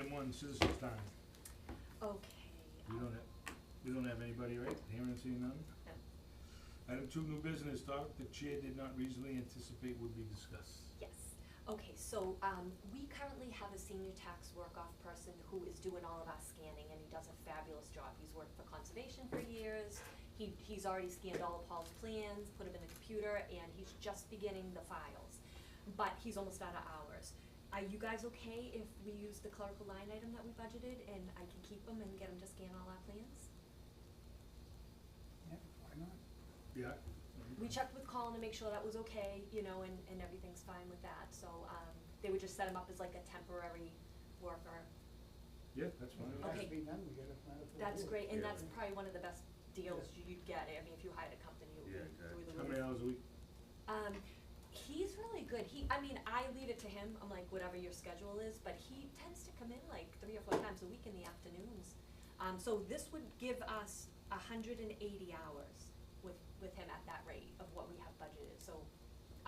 item 1, citizens' time. Okay. We don't have anybody, right? Hearing and seeing none? No. Item 2, new business, topic the chair did not reasonably anticipate would be discussed. Yes. Okay, so, we currently have a senior tax work-off person who is doing all of our scanning, and he does a fabulous job. He's worked for conservation for years. He's already scanned all of Paul's plans, put them in the computer, and he's just beginning the files. But he's almost out of hours. Are you guys okay if we use the clerical line item that we budgeted, and I can keep them and get him to scan all our plans? Yeah, why not? Yeah? We checked with Colin to make sure that was okay, you know, and everything's fine with that, so, they would just set him up as like a temporary worker. Yeah, that's fine. It has Okay. to be done, we gotta plan it for. That's great, and Yeah. that's probably one of the best deals you'd get, I mean, if you hired a company, it would Yeah, be exactly. through the How roof. many hours a week? He's really good, I leave it to him, I'm like, whatever your schedule is, but he tends to come in like 3 or 4 times a week in the afternoons. So this would give us 180 hours with him at that rate of what we have budgeted, so,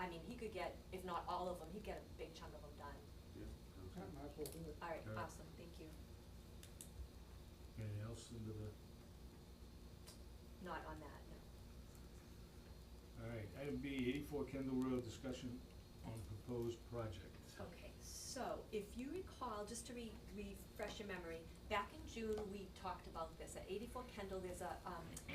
I mean, he could get, if not all of them, he'd get a big chunk of them done. Yeah, sounds Yeah, good. might as well do it. All right, All right. awesome, thank you. Anything else into the, Not on that, no. all right, item B, 84 Kendall Road, discussion on proposed project. Okay, so if you recall, just to refresh your memory, back in June, we talked about this. At 84 Kendall, there's a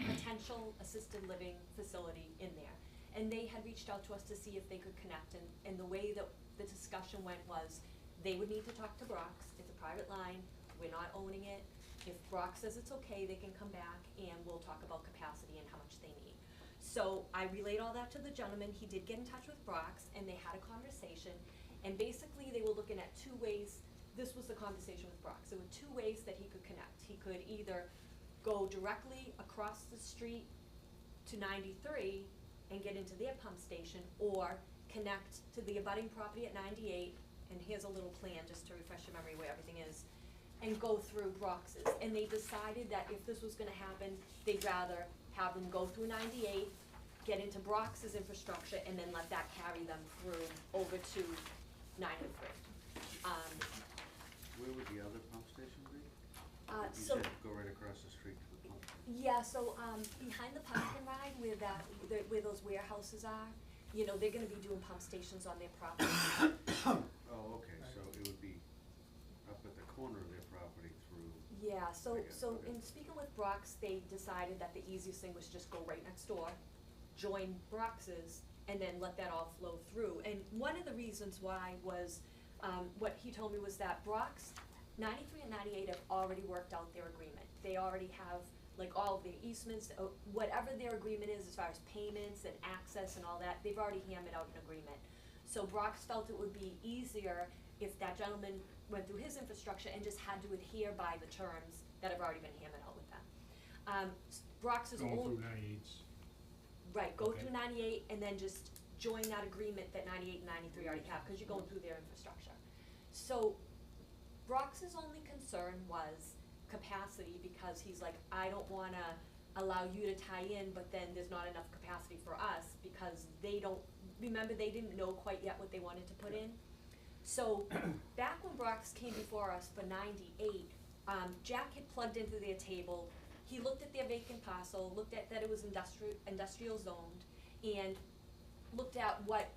potential assisted living facility in there. And they had reached out to us to see if they could connect, and the way that the discussion went was, they would need to talk to Brock's, it's a private line, we're not owning it. If Brock says it's okay, they can come back and we'll talk about capacity and how much they need. So I relayed all that to the gentleman, he did get in touch with Brock's, and they had a conversation, and basically they were looking at 2 ways, this was the conversation with Brock's, there were 2 ways that he could connect. He could either go directly across the street to 93 and get into their pump station, or connect to the abutting property at 98, and here's a little plan just to refresh your memory where everything is, and go through Brock's. And they decided that if this was gonna happen, they'd rather have them go through 98, get into Brock's infrastructure, and then let that carry them through over to 93. Where would the other pump station be? You So, said go right across the street to the pump station. yeah, so, behind the pumpkin ride where those warehouses are, you know, they're gonna be doing pump stations on their property. Oh, okay, so it would be up at the corner of their property through, Yeah, I so, guess, so okay. in speaking with Brock's, they decided that the easiest thing was just go right next door, join Brock's, and then let that all flow through. And one of the reasons why was, what he told me was that Brock's, 93 and 98 have already worked out their agreement. They already have, like, all of their easements, whatever their agreement is as far as payments and access and all that, they've already hammered out an agreement. So Brock's felt it would be easier if that gentleman went through his infrastructure and just had to adhere by the terms that have already been hammered out with them. Brock's is Going old. through 98s. Right, go Okay. through 98 and then just join that agreement that 98 and 93 already have, because you're going through their infrastructure. So Brock's only concern was capacity, because he's like, I don't wanna allow you to tie in, but then there's not enough capacity for us, because they don't, remember, they didn't know quite yet what they wanted to put in. So, back when Brock's came before us for 98, Jack had plugged into their table, he looked at their vacant parcel, looked at that it was industrial zoned, and looked at what,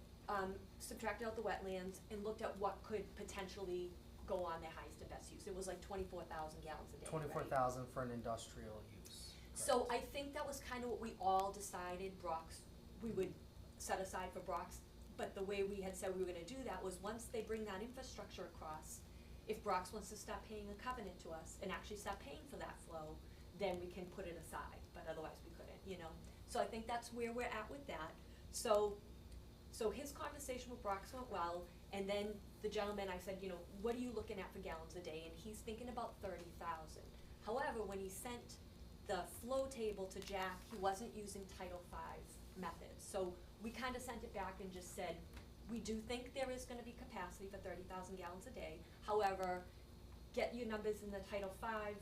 subtracted out the wetlands, and looked at what could potentially go on their highest and best use. It was like 24,000 gallons a day, right? 24,000 for an industrial use. So I think that was kind of what we all decided Brock's, we would set aside for Brock's, but the way we had said we were gonna do that was once they bring that infrastructure across, if Brock's wants to stop paying a covenant to us and actually stop paying for that flow, then we can put it aside, but otherwise we couldn't, you know? So I think that's where we're at with that. So his conversation with Brock's went well, and then the gentleman, I said, you know, what are you looking at for gallons a day? And he's thinking about 30,000. However, when he sent the flow table to Jack, he wasn't using Title V methods. So we kind of sent it back and just said, we do think there is gonna be capacity for 30,000 gallons a day. However, get your numbers in the Title V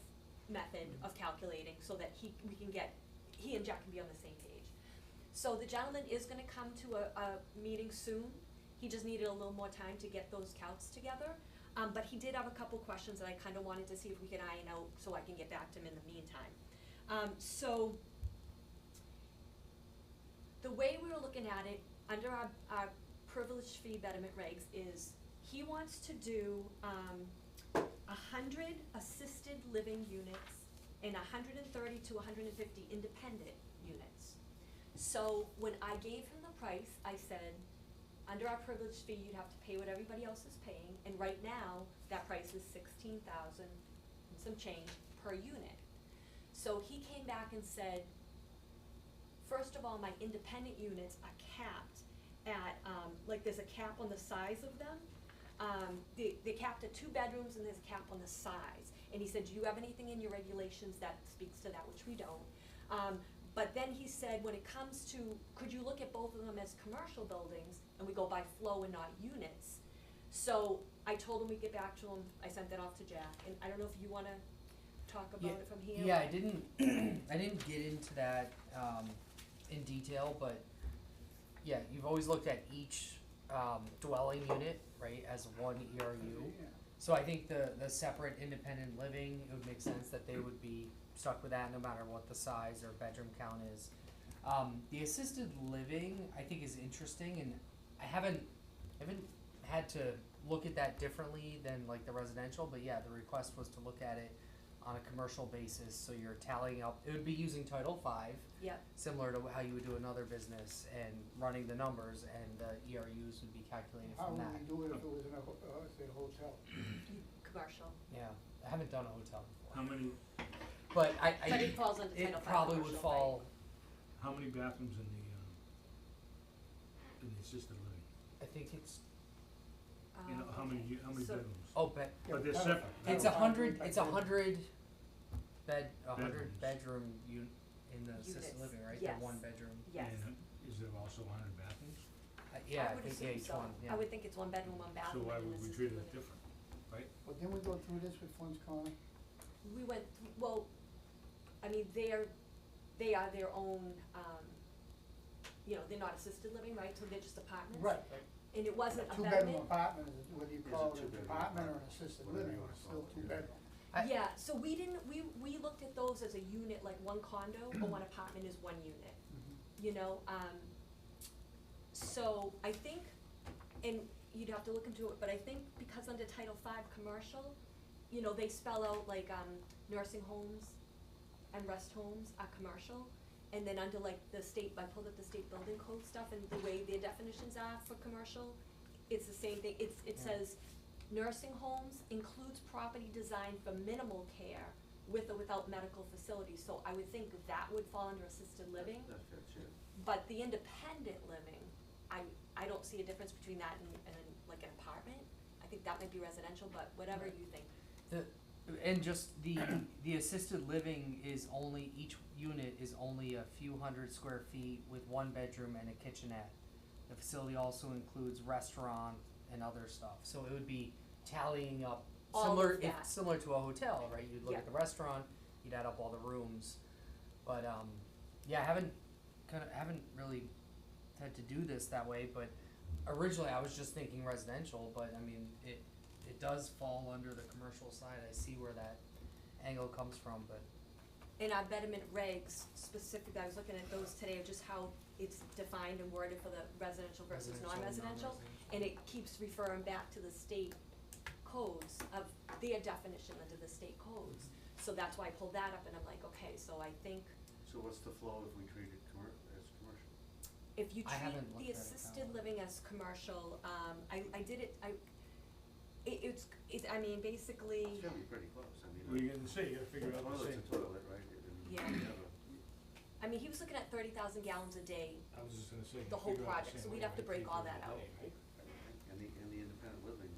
method of calculating so that he and Jack can be on the same page. So the gentleman is gonna come to a meeting soon. He just needed a little more time to get those calcs together. But he did have a couple questions that I kinda wanted to see if we could iron out, so I can get back to him in the meantime. So, the way we were looking at it, under our privilege fee betterment regs, is he wants to do, 100 assisted living units and 130 to 150 independent units. So, when I gave him the price, I said, under our privilege fee, you'd have to pay what everybody else is paying, and right now, that price is $16,000 and some change per unit. So he came back and said, first of all, my independent units are capped at, like, there's a cap on the size of them. They're capped at 2 bedrooms and there's a cap on the size. And he said, do you have anything in your regulations that speaks to that, which we don't. But then he said, when it comes to, could you look at both of them as commercial buildings, and we go by flow and not units? So I told him we'd get back to him, I sent that off to Jack, and I don't know if you wanna talk about it from here? Yeah, I didn't, I didn't get into that, in detail, but, yeah, you've always looked at each, dwelling unit, right, as one ERU. So I think the separate independent living, it would make sense that they would be stuck with that no matter what the size or bedroom count is. The assisted living, I think, is interesting, and I haven't had to look at that differently than like the residential, but yeah, the request was to look at it on a commercial basis, so you're tallying up, it would be using Title V, Yep, similar to how you would do another business, and running the numbers, and the ERUs would be calculated How from would that. we do it if it was in a, say, a hotel? commercial, Yeah, I haven't done a hotel before. How many, But but it falls under Title V it probably would commercial, fall, how many bathrooms in the assisted living? I think it's, You know, how many so- bedrooms? oh, but But they're Yeah, separate. it's Title V 100, it's bedroom. 100 Bedrooms. bedroom in the assisted Units, living, right? yes. They're one bedroom. yes. And is there also 100 bathrooms? Yeah, I would think assume each so. one, yeah. I would think it's 1 bedroom, 1 So bathroom, why and would an we assisted treat it living. different, right? But didn't we go through this with Flynn's Corner? We went, well, I mean, they are their own, you know, they're not assisted living, right, so they're just apartments. Right. And it wasn't a Two-bedroom betterment. apartment, is whether you Is call it it an two-bedroom apartment or an apartment? assisted Whatever living, you wanna it's call still it, two yeah. bedroom. Yeah, so we didn't, we looked at those as a unit, like 1 condo or 1 apartment is 1 unit, you know, so I think, and you'd have to look into it, but I think because under Title V commercial, you know, they spell out like, nursing homes and rest homes are commercial, and then under like the state, I pulled up the state building code stuff, and the way their definitions are for commercial, it's the same thing, it Yeah. says, nursing homes includes property designed for minimal care with or without medical facilities, so I would think that would fall under assisted living. That fits, yeah. But the independent living, I don't see a difference between that and like an apartment. I think that might be residential, but whatever you think. And just the assisted living is only, each unit is only a few hundred square feet with 1 bedroom and a kitchenette. The facility also includes restaurant and other stuff, so it would be tallying up All similar, of that. similar to a hotel, right? You'd look Yeah. at the restaurant, you'd add up all the rooms, but yeah, I haven't really had to do this that way, but originally I was just thinking residential, but I mean, it does fall under the commercial side, I see where that angle comes from, but In our betterment regs specifically, I was looking at those today, of just how it's defined and worded for the residential versus non-residential. And it keeps referring back to the state codes of their definition under the state codes. So that's why I pulled that up and I'm like, okay, so I think So what's the flow if we treat it as commercial? if you I treat haven't looked the at it that assisted way. living as commercial, I did it, I mean, basically, It's gotta be pretty close, I mean. Well, you're gonna say, you gotta figure out the Toilet's same. a toilet, right? And Yeah. you have a- I mean, he was looking at 30,000 gallons a day. I was just gonna say. The whole figure out project, so same we'd way, have to right? break Keep all it that all out. day, right? And the independent living,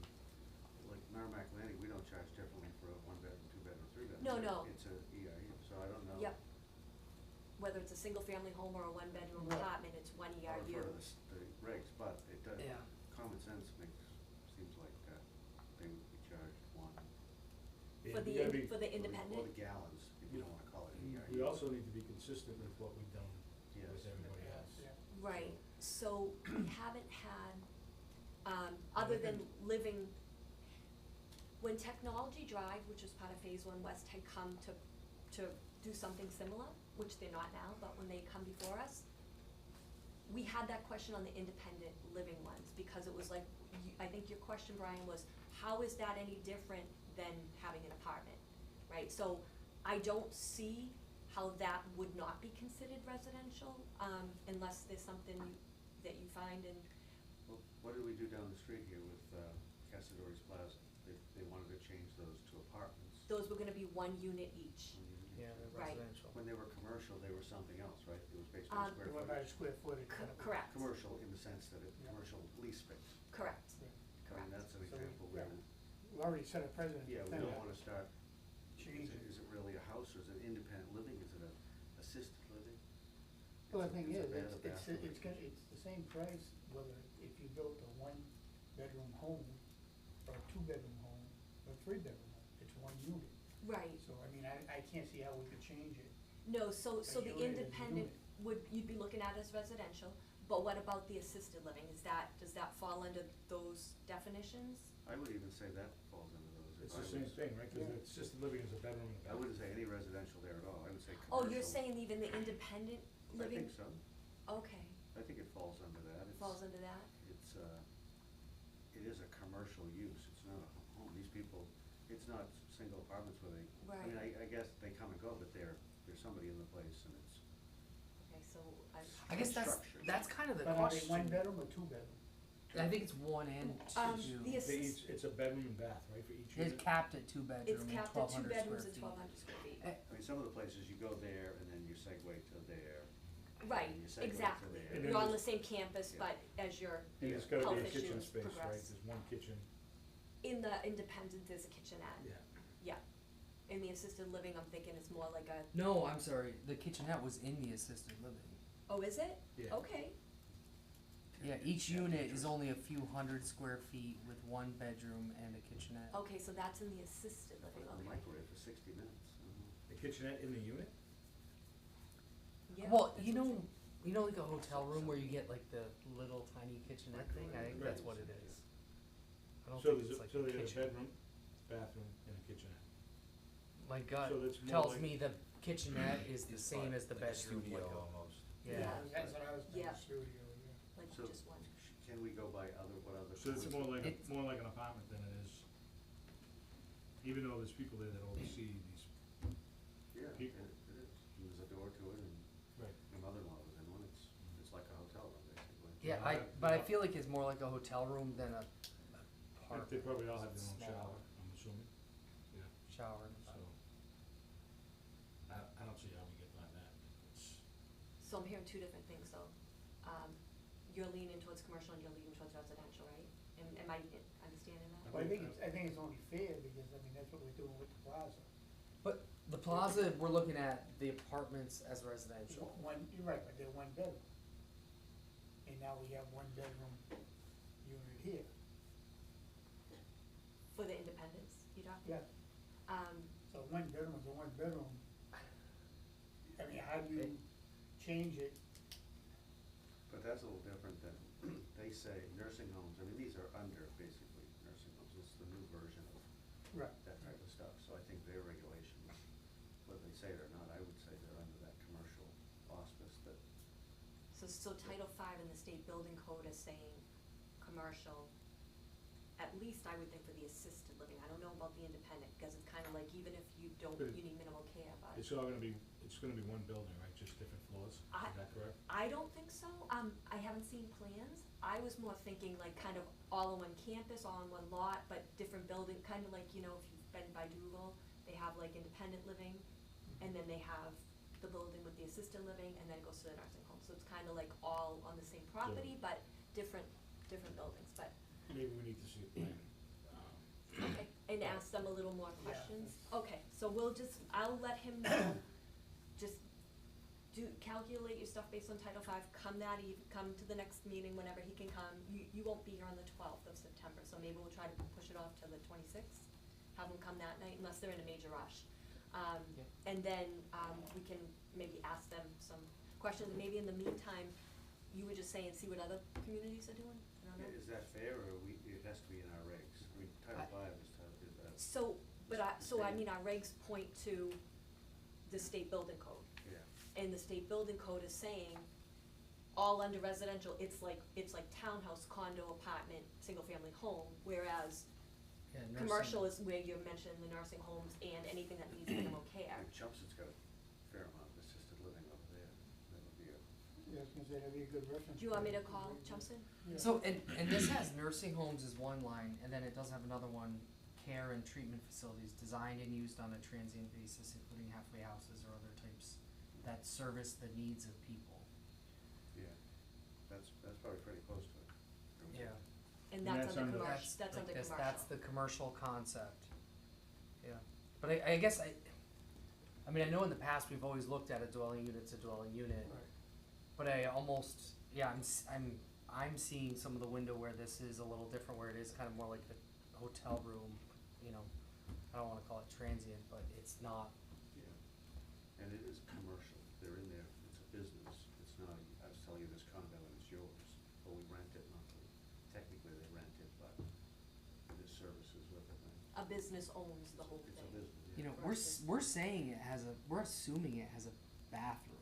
like Merrimack Landing, we don't charge differently for a 1-bedroom, 2-bedroom, 3-bedroom. No, right? no. It's a EIU, so I don't know. Yep. Whether it's a single-family home or a 1-bedroom Right. apartment, it's 1 I'll refer ERU. to the regs, but it does, Yeah. common sense seems like they would be charged 1. Yeah, For we the gotta in- be- for the Or independent, the gallons, if you don't wanna call it an EIU. We also need to be consistent with what we've done Yes. with everybody else. Yeah. right, so we haven't had, other than living, When Technology Drive, which was part of Phase One West, had come to do something similar, which they're not now, but when they come before us, we had that question on the independent living ones, because it was like, I think your question, Brian, was, how is that any different than having an apartment, right? So I don't see how that would not be considered residential, unless there's something that you find in, Well, what did we do down the street here with, Casadores Plaza? They wanted to change those to apartments. those were gonna be 1 unit each. Yeah, they're Right. residential. When they were commercial, they were something else, right? It was based on square They went by footage. square footage. Correct, Commercial in the sense that it's Yeah. commercial lease space. correct, I mean, correct. that's an So we- example where, We already set a precedent. yeah, we then don't wanna start, change it. is it really a house or is it independent living? Is it a assisted living? Well, the It's a- thing it's a is, bed, a it's bathroom. it's the same price whether, if you built a 1-bedroom home, or a 2-bedroom home, or a 3-bedroom home, it's 1 unit. Right, So, I mean, I can't see how we could change it. no, so A the unit is a independent unit. you'd be looking at as residential, but what about the assisted living, does that fall under those definitions? I would even say that falls under those. If It's I the same was- thing, right, cause Yeah. it's just living as a bedroom and a I bathroom. wouldn't say any residential there at all. I would say commercial. Oh, you're saying even the independent I living? think so. Okay, I think it falls under that. It's- falls under that? It's, it is a commercial use, it's not a home, these people, it's not single apartments where they, I mean, Right. I guess they come and go, but there's somebody in the place and it's, Okay, so I guess Structure. that's kind of the But are they question. 1-bedroom or 2-bedroom? I think it's 1 and 2. The They assist, each, it's a bedroom and bath, right, for each It's unit? capped at 2 bedroom it's and capped at 2 1,200 square bedrooms and feet. 1,200 square feet. Eh, I mean, some of the places you go there and then you segue to there. Right, and you segue to exactly, there. And you're then on the there's- same campus, Yeah. but as you're And there's gotta health be a kitchen issues space, right, progress. there's one kitchen, In the independent, there's a kitchenette. yeah. Yeah. In the assisted living, I'm thinking it's more like a, No, I'm sorry, the kitchenette was in the assisted living. oh, is it? Yeah. Okay, Yeah, each unit is only a few hundred square feet with 1 bedroom and a kitchenette. okay, so that's in the assisted living, A okay. microwave for 60 minutes. The kitchenette in the unit? Yeah, Well, that's you know, interesting. like a hotel room where you get like the little tiny kitchenette thing, I think that's what it is. I don't So think there's it's a, like so a there's a kitchen. bedroom, bathroom, and a kitchenette. My gut So that's more tells like- me the kitchenette is the same as the like a bedroom, studio like a, almost. yeah. That's what I was thinking, Yeah. studio, yeah. Like So, just one. can we go by what other? So it's more like, It's- more like an apartment than it is, even though there's people there that oversee these, Yeah, it people. is. And there's a door to it and right. my mother-in-law was in one. It's like a hotel room, basically. Yeah, Yeah, but I yeah. feel like it's more like a hotel room than a But apartment. they probably all have It's their own shower, smaller. I'm assuming, yeah, Shower and so. I don't see how we get by that, it's, So I'm hearing two different things though. You're leaning towards commercial and you're leaning towards residential, right? Am I understanding that? Well, I think it's only fair, because, I mean, that's what we're doing with the plaza. But the plaza, we're looking at the apartments as residential. You're right, but they're 1-bedroom. And now we have 1-bedroom unit here. For the independents, you talking? Yeah, so 1-bedroom is a 1-bedroom. I mean, how do you change it? But that's a little different than, they say nursing homes, I mean, these are under basically nursing homes, it's the new version of Right. that type of stuff, so I think their regulations, whether they say it or not, I would say they're under that commercial auspice that, So Title V in the state building code is saying commercial, at least I would think for the assisted living. I don't know about the independent, because it's kind of like even if you don't, But you need minimal care, but. it's all gonna be, it's gonna be one building, right, just different floors, is that correct? I don't think so. I haven't seen plans. I was more thinking like kind of all on one campus, all on one lot, but different building, kind of like, you know, if you've been by Dougal, they have like independent living, and then they have the building with the assisted living, and then it goes to the nursing home. So it's kind of like all on the same property, but different buildings, but, Maybe we need to see a plan. okay, and ask them a little more Yeah. questions. Okay, so I'll let him know, just calculate your stuff based on Title V, come to the next meeting whenever he can come. You won't be here on the 12th of September, so maybe we'll try to push it off to the 26th, have them come that night, unless they're in a major rush. Yeah. And then, we can maybe ask them some questions, and maybe in the meantime, you were just saying, see what other communities are doing, I don't know. is that fair, or it has to be in our regs? I mean, Title V is So, I mean, our regs point to the state building code. Yeah, And the state building code is saying, all under residential, it's like townhouse, condo, apartment, single-family home, whereas Yeah, nursing- commercial is where you're mentioning the nursing homes and anything that needs minimum care. and Chelmsford's got a fair amount of assisted living over there, that would be a, Yeah, I was gonna say, that'd be a good reference. Do you want me to point. call Chumson? Yeah. So, and this has nursing homes as one line, and then it does have another one, care and treatment facilities designed and used on a transient basis, including halfway houses or other types that service the needs of people. yeah, that's probably pretty close to it. Yeah. And And that's that's under under- commercial, that's like under this- commercial. That's the commercial concept. Yeah, but I guess I mean, I know in the past we've always looked at a dwelling unit's a dwelling unit, Right. but I almost, yeah, I'm seeing some of the window where this is a little different, where it is kind of more like a hotel room, you know, I don't wanna call it transient, but it's not, Yeah, and it is commercial, they're in there, it's a business, it's not, I was telling you this condo and it's yours, but we rent it monthly. Technically they rent it, but there's services with it, and A business owns the whole it's a thing. business, yeah. you know, we're saying it has we're assuming it has a bathroom.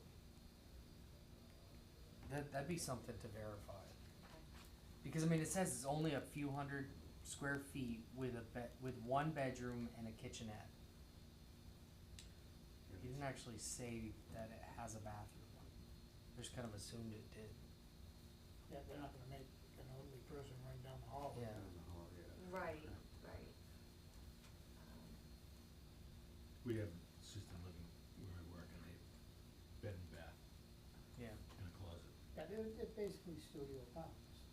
That'd be something to verify. Okay. Because I mean, it says it's only a few hundred square feet with with one bedroom and a kitchenette. Yeah. He didn't actually say that it has a bathroom. They just kind of assumed it did. Yeah, they're not gonna make an elderly person run down the hall. Yeah. Down the hall, yeah. Right, Yeah. right. We have assisted living where I work, and they bed and bath Yeah. and a closet. Yeah, they're basically studio apartments.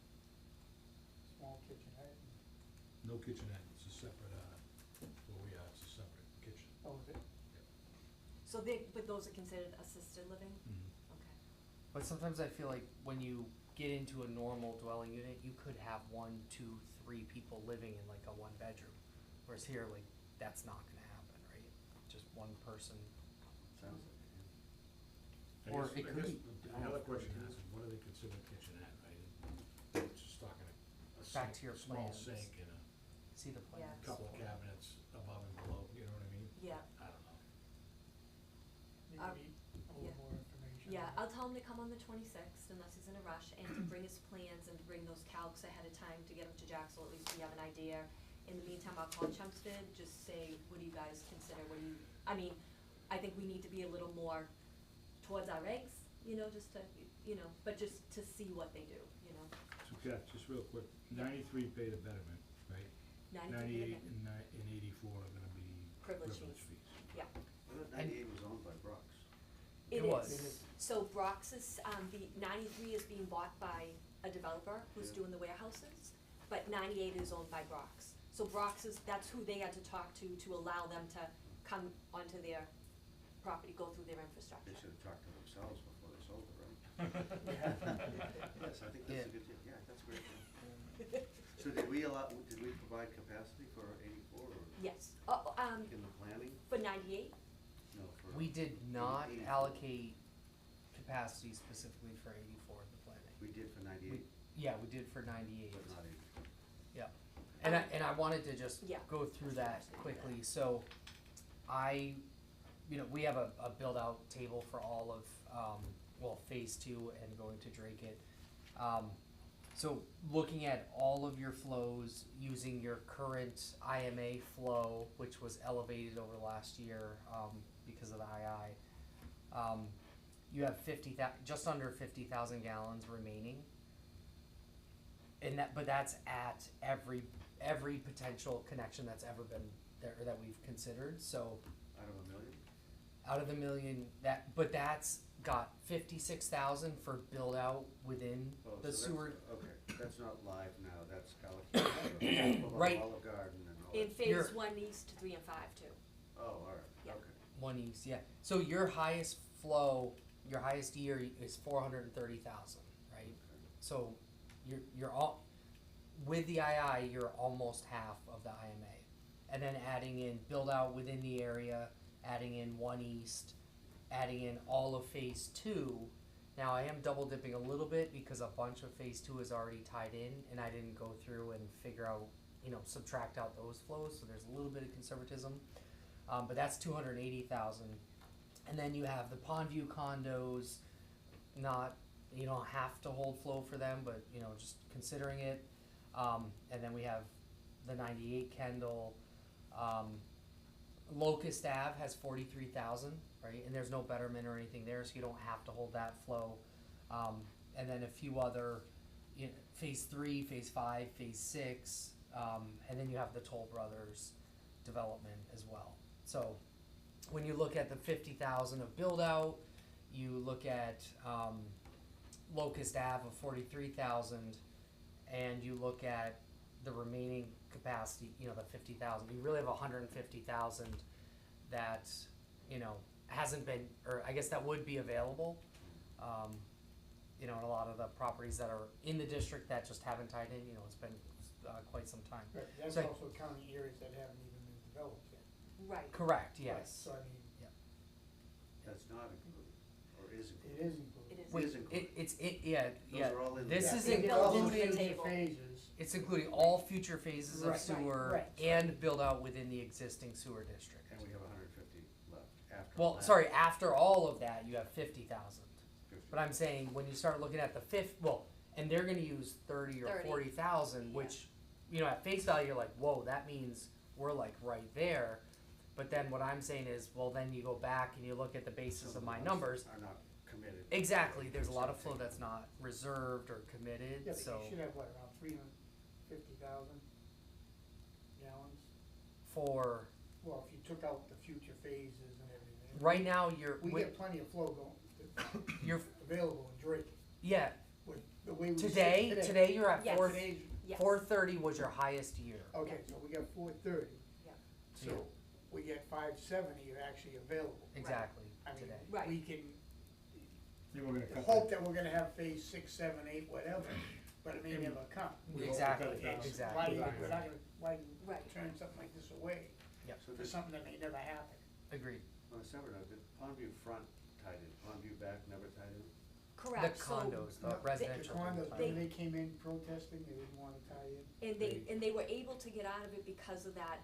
Small kitchenette and, No kitchenette, it's a separate, where we are, it's a separate kitchen. oh, is it? So but those are considered assisted living? Okay. But sometimes I feel like when you get into a normal dwelling unit, you could have 1, 2, 3 people living in like a one bedroom. Whereas here, like, that's not gonna happen, right? Just one person. Sounds like it, yeah. Or it I could guess be- the I don't other know. question is, what do they consider a kitchenette, right? It's just talking a Back sink, to your a small plans. sink and See the Yeah. plans. a couple of cabinets above and below, you know what I mean? Yeah, I don't know. Maybe Um, need a yeah. little more information. yeah, on I'll that. tell him to come on the 26th unless he's in a rush and to bring his plans and to bring those calcs ahead of time to get them to Jack, so at least we have an idea. In the meantime, I'll call Chelmsford, just say, what do you guys consider, I mean, I think we need to be a little more towards our regs, just to, but just to see what they do, So Kath, just real quick, 93 paid a betterment, right? 98 and 84 are gonna be Privilege privilege fees. fees. Yeah, I thought 98 was owned by Brooks. It it was. is. It is. So Brock's is, the 93 is being bought by a developer who's Yeah. doing the warehouses, but 98 is owned by Brock's. So Brock's that's who they had to talk to allow them to come onto their property, go through their infrastructure. They should have talked to themselves before they sold it, right? Yes, I think that's a good, yeah, that's great. So did we provide capacity for 84 or Yes, in the planning? for 98, No, for. We did not 84. allocate capacity specifically for 84 in the planning. We did for 98, Yeah, we did for 98. but not 84. Yeah, and I wanted to just Yeah. go through that quickly, so we have a build out table for all of, phase 2 and going to Drake it. So looking at all of your flows using your current IMA flow, which was elevated over last year, because of the II, you have just under 50,000 gallons remaining. And but that's at every potential connection that's ever been there, or that we've considered, so Out of a million? out of the million, but that's got 56,000 for build out within Oh, the so sewer. Okay, that's not live now, that's allocated. for Right. Olive Garden and all in that. phase You're- 1 east, 3 and 5 too. Oh, all right, Yeah. okay. One east, yeah. So your highest flow, your highest year is 430,000, right? Okay. So you're all with the II, you're almost half of the IMA, and then adding in build out within the area, adding in one east, adding in all of phase 2. Now I am double dipping a little bit because a bunch of phase 2 is already tied in, and I didn't go through and figure out subtract out those flows, so there's a little bit of conservatism. But that's 280,000. And then you have the Pondview condos, not, you don't have to hold flow for them, but, just considering it. And then we have the 98 Kendall. Locust Ave has 43,000, right? And there's no betterment or anything there, so you don't have to hold that flow. And then a few other, phase 3, phase 5, phase 6, and then you have the Toll Brothers development as well. So when you look at the 50,000 of build out, you look at Locust Ave of 43,000, and you look at the remaining capacity, the 50,000. You really have 150,000 that, hasn't been, or I guess that would be available. In a lot of the properties that are in the district that just haven't tied in, it's been quite some time. Right, that's So- also county areas that haven't even been developed yet. Right. Correct, Right, yes. So I mean, That's not included, or is it included? is included. It is. Wait, Is included. yeah, are all in this there. is They built into the including, table. Phases, it's including all future phases of Right, sewer right. and build out within the existing sewer district. And we have 150 left after. Well, that. sorry, after all of that, you have 50,000. 50. But I'm saying, when you start looking at the and they're gonna use 30 or 30. 40,000, which, at face value, you're like, whoa, that means we're like right there. But then what I'm saying is, well, then you go back and you look at the basis Some of my ones numbers. Are not committed. Exactly, there's a lot of flow that's not reserved or committed, yeah, but so you should have what, around 350,000 gallons? for, Well, if you took out the future phases and everything. right now, We get plenty of flow going, you're, available in Drake, yeah, with the way we sit today you're at Yes. four, Today's, Yes. 430 was your highest year. okay, so we got 430. Yeah. So we get 570 are actually available. Exactly, I mean, today. Right. we can Then we're gonna cut hope that we're gonna have phase 6, 7, 8, whatever, but it may And- never come. Exactly, It's- exactly. We're not gonna, why Right. turn something like this away So for this, something that may never happen? Agreed. on a separate note, did Pondview front tied in, Pondview back never tied in? Correct. The So, condos, the No, residential. The condos, condos. They- when they came in protesting, they didn't wanna tie in. and they were able to get out of it because of that,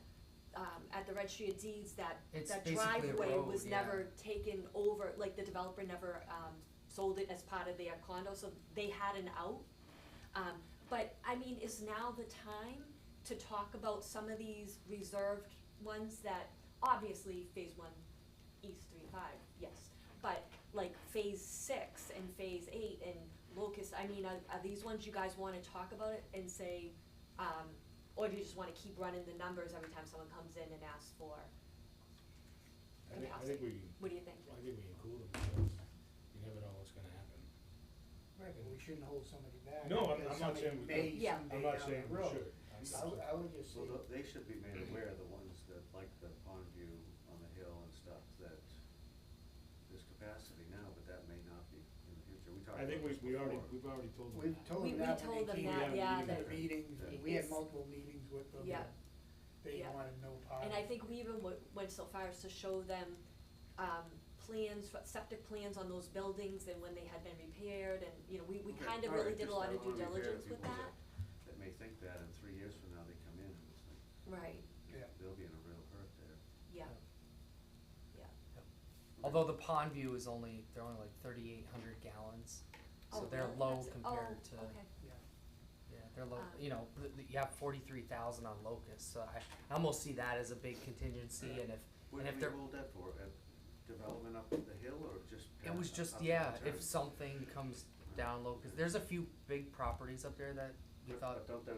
at the registry of deeds, that It's that basically a driveway road, was yeah. never taken over, like the developer never, sold it as part of their condo, so they had an out. But, I mean, is now the time to talk about some of these reserved ones that, obviously, phase 1, East 3-5, yes. But, like, phase 6 and phase 8 and Locust, I mean, are these ones you guys wanna talk about it and say, or do you just wanna keep running the numbers every time someone comes in and asks for I think capacity? we, What do you think? I think we include them because you never know what's gonna happen. Right, but we shouldn't hold somebody back. No, I'm because not somebody saying we may could. Yeah. someday I'm not down saying the we road. should. I would just say, Well, they should be made aware, the ones that, like the Pondview on the hill and stuff, that there's capacity now, but that may not be in the future. We talked I think about this we've already before. told them we've that. told We them that told when them they came that, in, yeah, the that- meetings, that we had it's- multiple meetings with them. Yeah. They Yeah. wanted no part. And I think we even went so far as to show them, plans, septic plans on those buildings and when they had been repaired, and, we Okay, kind of all right, really did a just lot I of don't due wanna be fair to diligence with people that. That may think that, and 3 years from now, they come in, and it's like, Right, Yeah. they'll be in a real hurt there. yeah, Although the Pondview is they're only like 3,800 gallons, so Oh, they're really? low That's- compared to, okay, Yeah. yeah, they're low, Um, you have 43,000 on Locust, so I almost see that as a big contingency, and What if do we they're, hold that for, development up the hill, or just? it was pass just, up the yeah, return? if something comes down Locust, there's a few big properties up there that we thought, But don't they,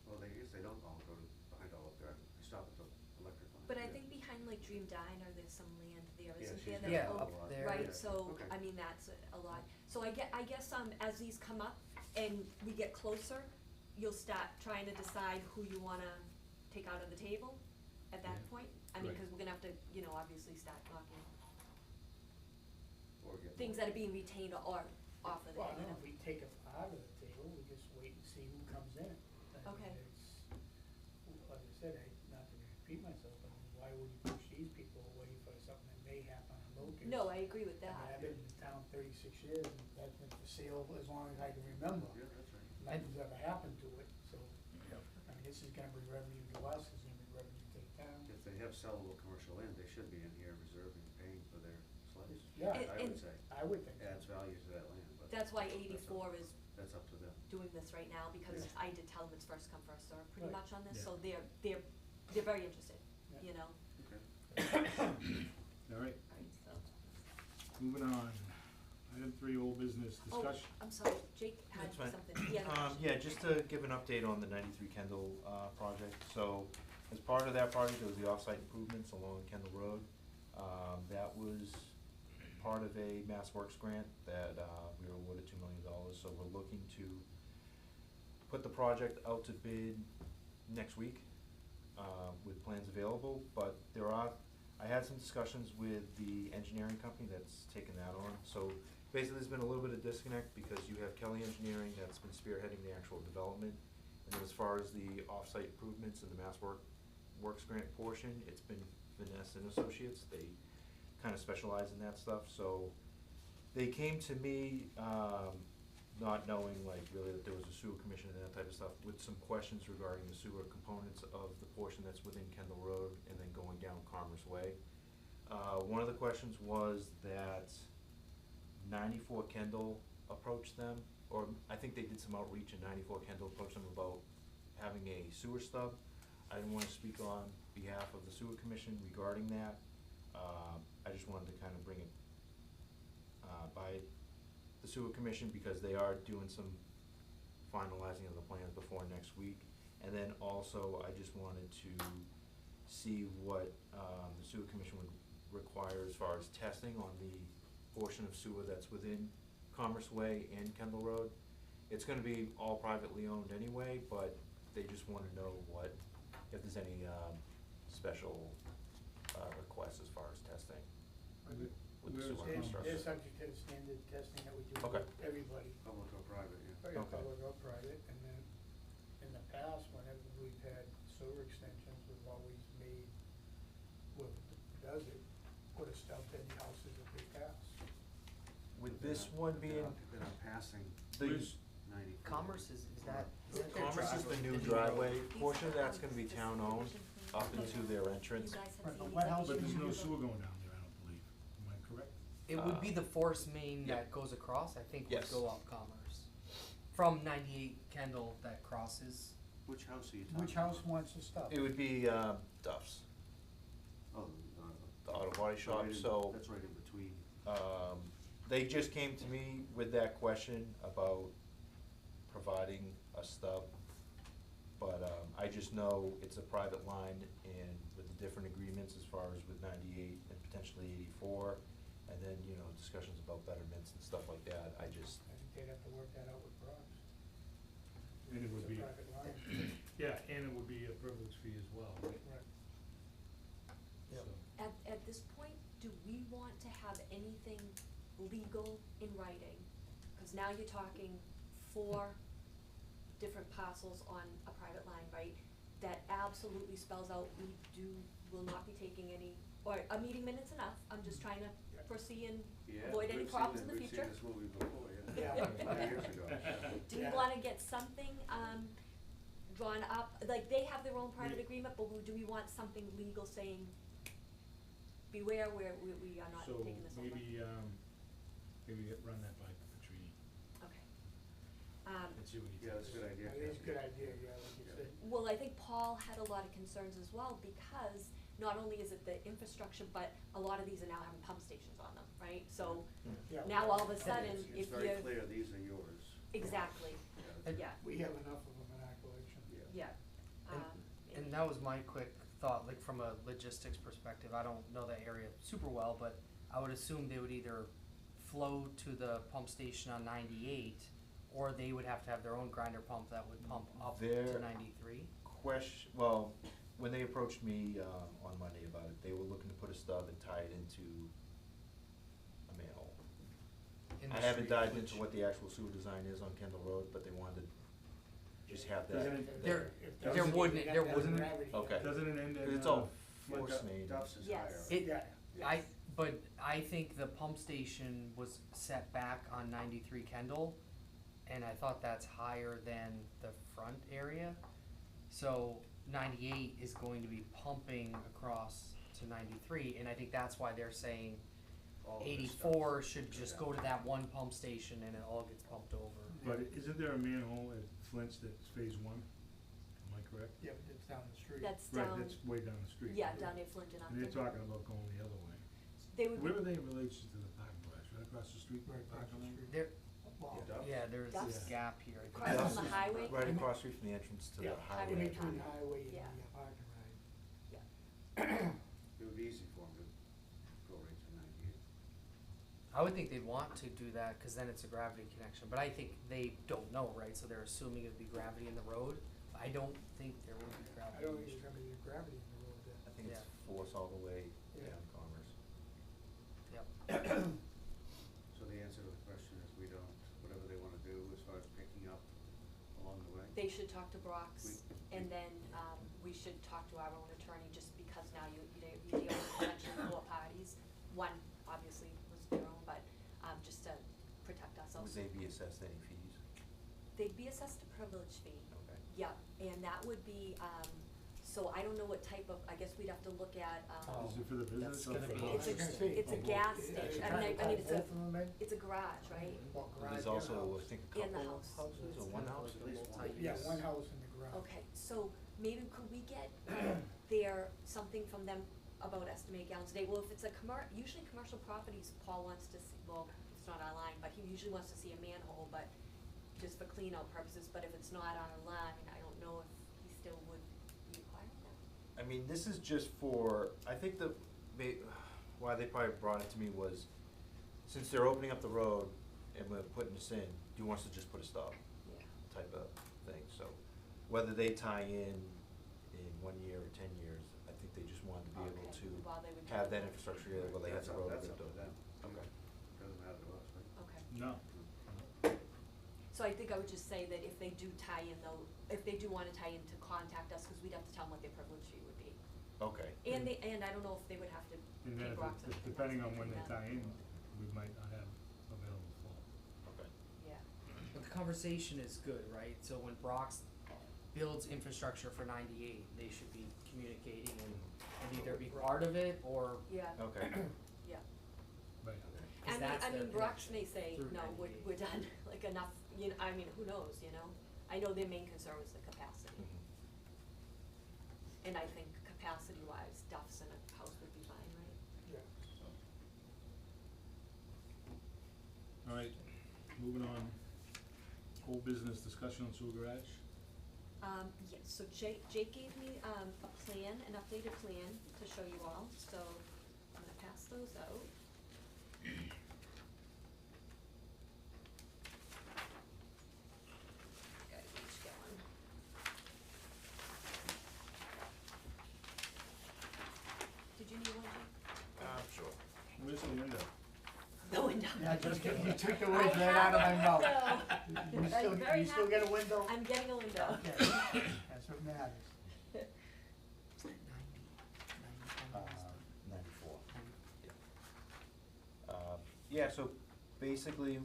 well, they guess they don't all go to, behind all of their, they stop at the electric line. but I yeah. think behind like Dream Diner, there's some land there, Yeah, isn't she's there? got Yeah, a that- up lot. there. Right, Yeah, so, okay. I mean, that's a lot, so I guess, as these come up and we get closer, you'll start trying to decide who you wanna take out of the table at that Yeah. point? I mean, Right. cause we're gonna have to, obviously start knocking Or get things more. that are being retained or off of it, Well, no, if we take it out of the table, we just wait and see who comes in. I mean, Okay. like I said, not to repeat myself, but why would you push these people away for something that may happen on Locust? No, I agree with I mean, that. I've been in town 36 years, and that's been for sale as long as I can remember. Yeah, that's right. Nothing's ever happened to it, so, Yep. I mean, this is gonna bring revenue to us, it's gonna bring revenue to the town. If they have sellable commercial land, they should be in here reserving, paying for their slice. Yeah, I would And- say, I would think so. adds value to that land, but. That's why up- 84 is That's up to them. doing this right now, because Yeah. I did tell them it's first come, first served pretty Right. much on this, Yeah. so they're very interested, Yeah. you know, Okay. All right, right, so. moving on. Item 3, old business Oh, discussion. I'm sorry, Jake had That's fine. something, he had a question. Yeah, just to give an update on the 93 Kendall, project. So, as part of that project, there was the off-site improvements along Kendall Road. That was part of a Mass Works grant that, we were awarded $2 million, so we're looking to put the project out to bid next week, with plans available, but I had some discussions with the engineering company that's taken that on. So basically, there's been a little bit of disconnect because you have Kelly Engineering that's been spearheading the actual development. And then as far as the off-site improvements and the Works grant portion, it's been Vanessa and Associates. They kind of specialize in that stuff. So they came to me, not knowing like really that there was a sewer commission and that type of stuff, with some questions regarding the sewer components of the portion that's within Kendall Road and then going down Commerce Way. One of the questions was that 94 Kendall approached them, or I think they did some outreach, and 94 Kendall approached them about having a sewer stub. I didn't wanna speak on behalf of the sewer commission regarding that. I just wanted to kind of bring it by the sewer commission, because they are doing some finalizing of the plans before next week. And then also, I just wanted to see what, the sewer commission would require as far as testing on the portion of sewer that's within Commerce Way and Kendall Road. It's gonna be all privately owned anyway, but they just wanna know if there's any, special, requests as far as testing with the Where's sewer Commerce? construction. They're subject to the standard testing that we do Okay. with everybody, Public or private, yeah. whether Okay. public or private, and then in the past, whenever we've had sewer extensions, we've always made, whoever does it, put a stub to any houses that they pass. With They're this not- one they're being, not- They're not passing Where's- 94. Commerce is that their Commerce is the driveway? new driveway, portion of that's gonna be town-owned up into their entrance. You guys have Right, seen but these what other house But is there's no pictures? sewer going down there, I don't believe. Am I correct? It would be the force main yeah. that goes across, I think would Yes. go up Commerce. From 98 Kendall that crosses. Which house are you talking about? Which house wants the stub? It would be, Duff's, Oh, the auto body shop, right in- so, That's right in between. they just came to me with that question about providing a stub. But, I just know it's a private line, and with the different agreements as far as with 98 and potentially 84, and then, discussions about betterments and stuff like that, I just, I think they'd have to work that out with Brock's. And it would It's a be, private line. yeah, and it would be a privilege fee as well, right? Right. Yep. So, At this point, do we want to have anything legal in writing? Cause now you're talking 4 different parcels on a private line, right? That absolutely spells out, will not be taking any, or a meeting minute's enough, I'm just trying to foresee and Yeah, avoid any we've seen problems it- in the future. We've seen this movie before, Yeah. yeah. Years ago. Do we Yeah. wanna get something, drawn up, like, they have their own private Yeah. agreement, but do we want something legal saying, beware, we are not so taking this over? maybe run that by Petrini Okay. and see what he thinks. Yeah, that's a good idea. That is a good idea, yeah, like you Yeah. said. Well, I think Paul had a lot of concerns as well, because not only is it the infrastructure, but a lot of these are now having pump stations on them, right? So, Yeah, now all of a yeah, sudden, it's- if It's very you're, clear, these are yours. exactly, Yeah. yeah, We have enough of them in our collection. yeah. And- And that was my quick thought, like from a logistics perspective, I don't know that area super well, but I would assume they would either flow to the pump station on 98, or they would have to have their own grinder pump that would pump up to There- 93. well, when they approached me, on Monday about it, they were looking to put a stub and tie it into a manhole. in I the haven't street, dived which- into what the actual sewer design is on Kendall Road, but they wanted to just have Doesn't that. it- There- If there that's- wouldn't- you'd have there to have wouldn't- gravity. Okay. Doesn't it end in, 'Cause it's all like force a- main. Duff's is Yes. higher. It- Yeah, I, but I think the pump station was set back on 93 Kendall, and I thought that's higher than the front area. So 98 is going to be pumping across to 93, and I think that's why they're saying All of this 84 stuff. should just Yeah. go to that one pump station and it all gets pumped over. But isn't there a manhole at Flint's that's phase one? Am I correct? Yeah, but it's down the street. That's Right, down, that's way down the street. yeah, down near Flint and And they're Upton. talking about going the other way. They would Where be, are they in relation to the parking garage? Right across the street from Right the across parking the lot? street. There, Well, Yeah. yeah, there's Duff's? this gap here. I think. Across Duff's from the is highway? Right across the street from the entrance to Yeah, the highway. in between the Yeah. highway and Yeah. the parking ride. It would be easy for them to go right to 98. I would think they'd want to do that, cause then it's a gravity connection, but I think they don't know, right, so they're assuming it'd be gravity in the road. I don't think there will be I gravity. don't in think the there's gonna be gravity in the road I there. think it's Yeah. force all the way Yeah. down Commerce. Yep. So the answer to the question is we don't, whatever they wanna do as far as picking up along the way. they should talk to Brock's, We- and then, we should talk to our own attorney, just because now you deal with potentially 4 parties. One, obviously, was their own, but, just to protect ourselves. Would they be assessed any fees? They'd be assessed a privilege fee. Okay. Yeah, and that would be, so I don't know what type of, I guess we'd have to look at, Oh. Is it for the business That's or gonna for be- the I house? was gonna say, it's a both. gas Yeah, station. yeah, I mean, yeah, it's a- both of them in? it's a garage, right? Well, garage There's and also, I house. think, a And the couple house. houses, or one house? At least one. Yeah, one house in the garage. Okay, so maybe could we get something from them about estimated gallons a day? Well, if it's a usually commercial properties, Paul wants to see, well, it's not our line, but he usually wants to see a manhole, but just for clean out purposes, but if it's not on our line, I don't know if he still would require that. I mean, this is just for, I think why they probably brought it to me was, since they're opening up the road and we're putting this in, do you want us to just put a stop Yeah. type of thing, so whether they tie in 1 year or 10 years, I think they just wanted to be able Okay, to while they would have do that it. infrastructure, either while they have That's the up- road that's ripped up to over. them. Okay. Doesn't matter to us, right? Okay. No. So I think I would just say that if they do tie in though, if they do wanna tie in, to contact us, cause we'd have to tell them what their privilege fee would be. Okay. And I don't know if they would have to And then pay if Brock's. it- depending on when they tie in, we might not have available flow. Okay. Yeah, But the conversation is good, right? So when Brock's builds infrastructure for 98, they should be communicating and either be part of it or, yeah, Okay. yeah. Right. Cause that's I their mean, Brock's connection may say, through no, 98. we're done, like enough, you know, I mean, who knows, you know? I know their main concern was the capacity, Mhm. and I think capacity wise, Duff's in a house would be fine, right? Yeah. All right, moving on. Whole business discussion on sewer garage. Yes, so Jake gave me, a plan, an updated plan to show you all, so I'm gonna pass those out. Gotta each get one. Did you need one, Jake? Sure. Where's the window? The window. Yeah, just kidding, you took the I words right out of my have a mouth. window. You still, I'm very you still happy. get a window? I'm getting a window. Okay, that's what matters. is that 90? 94. Yeah, so basically,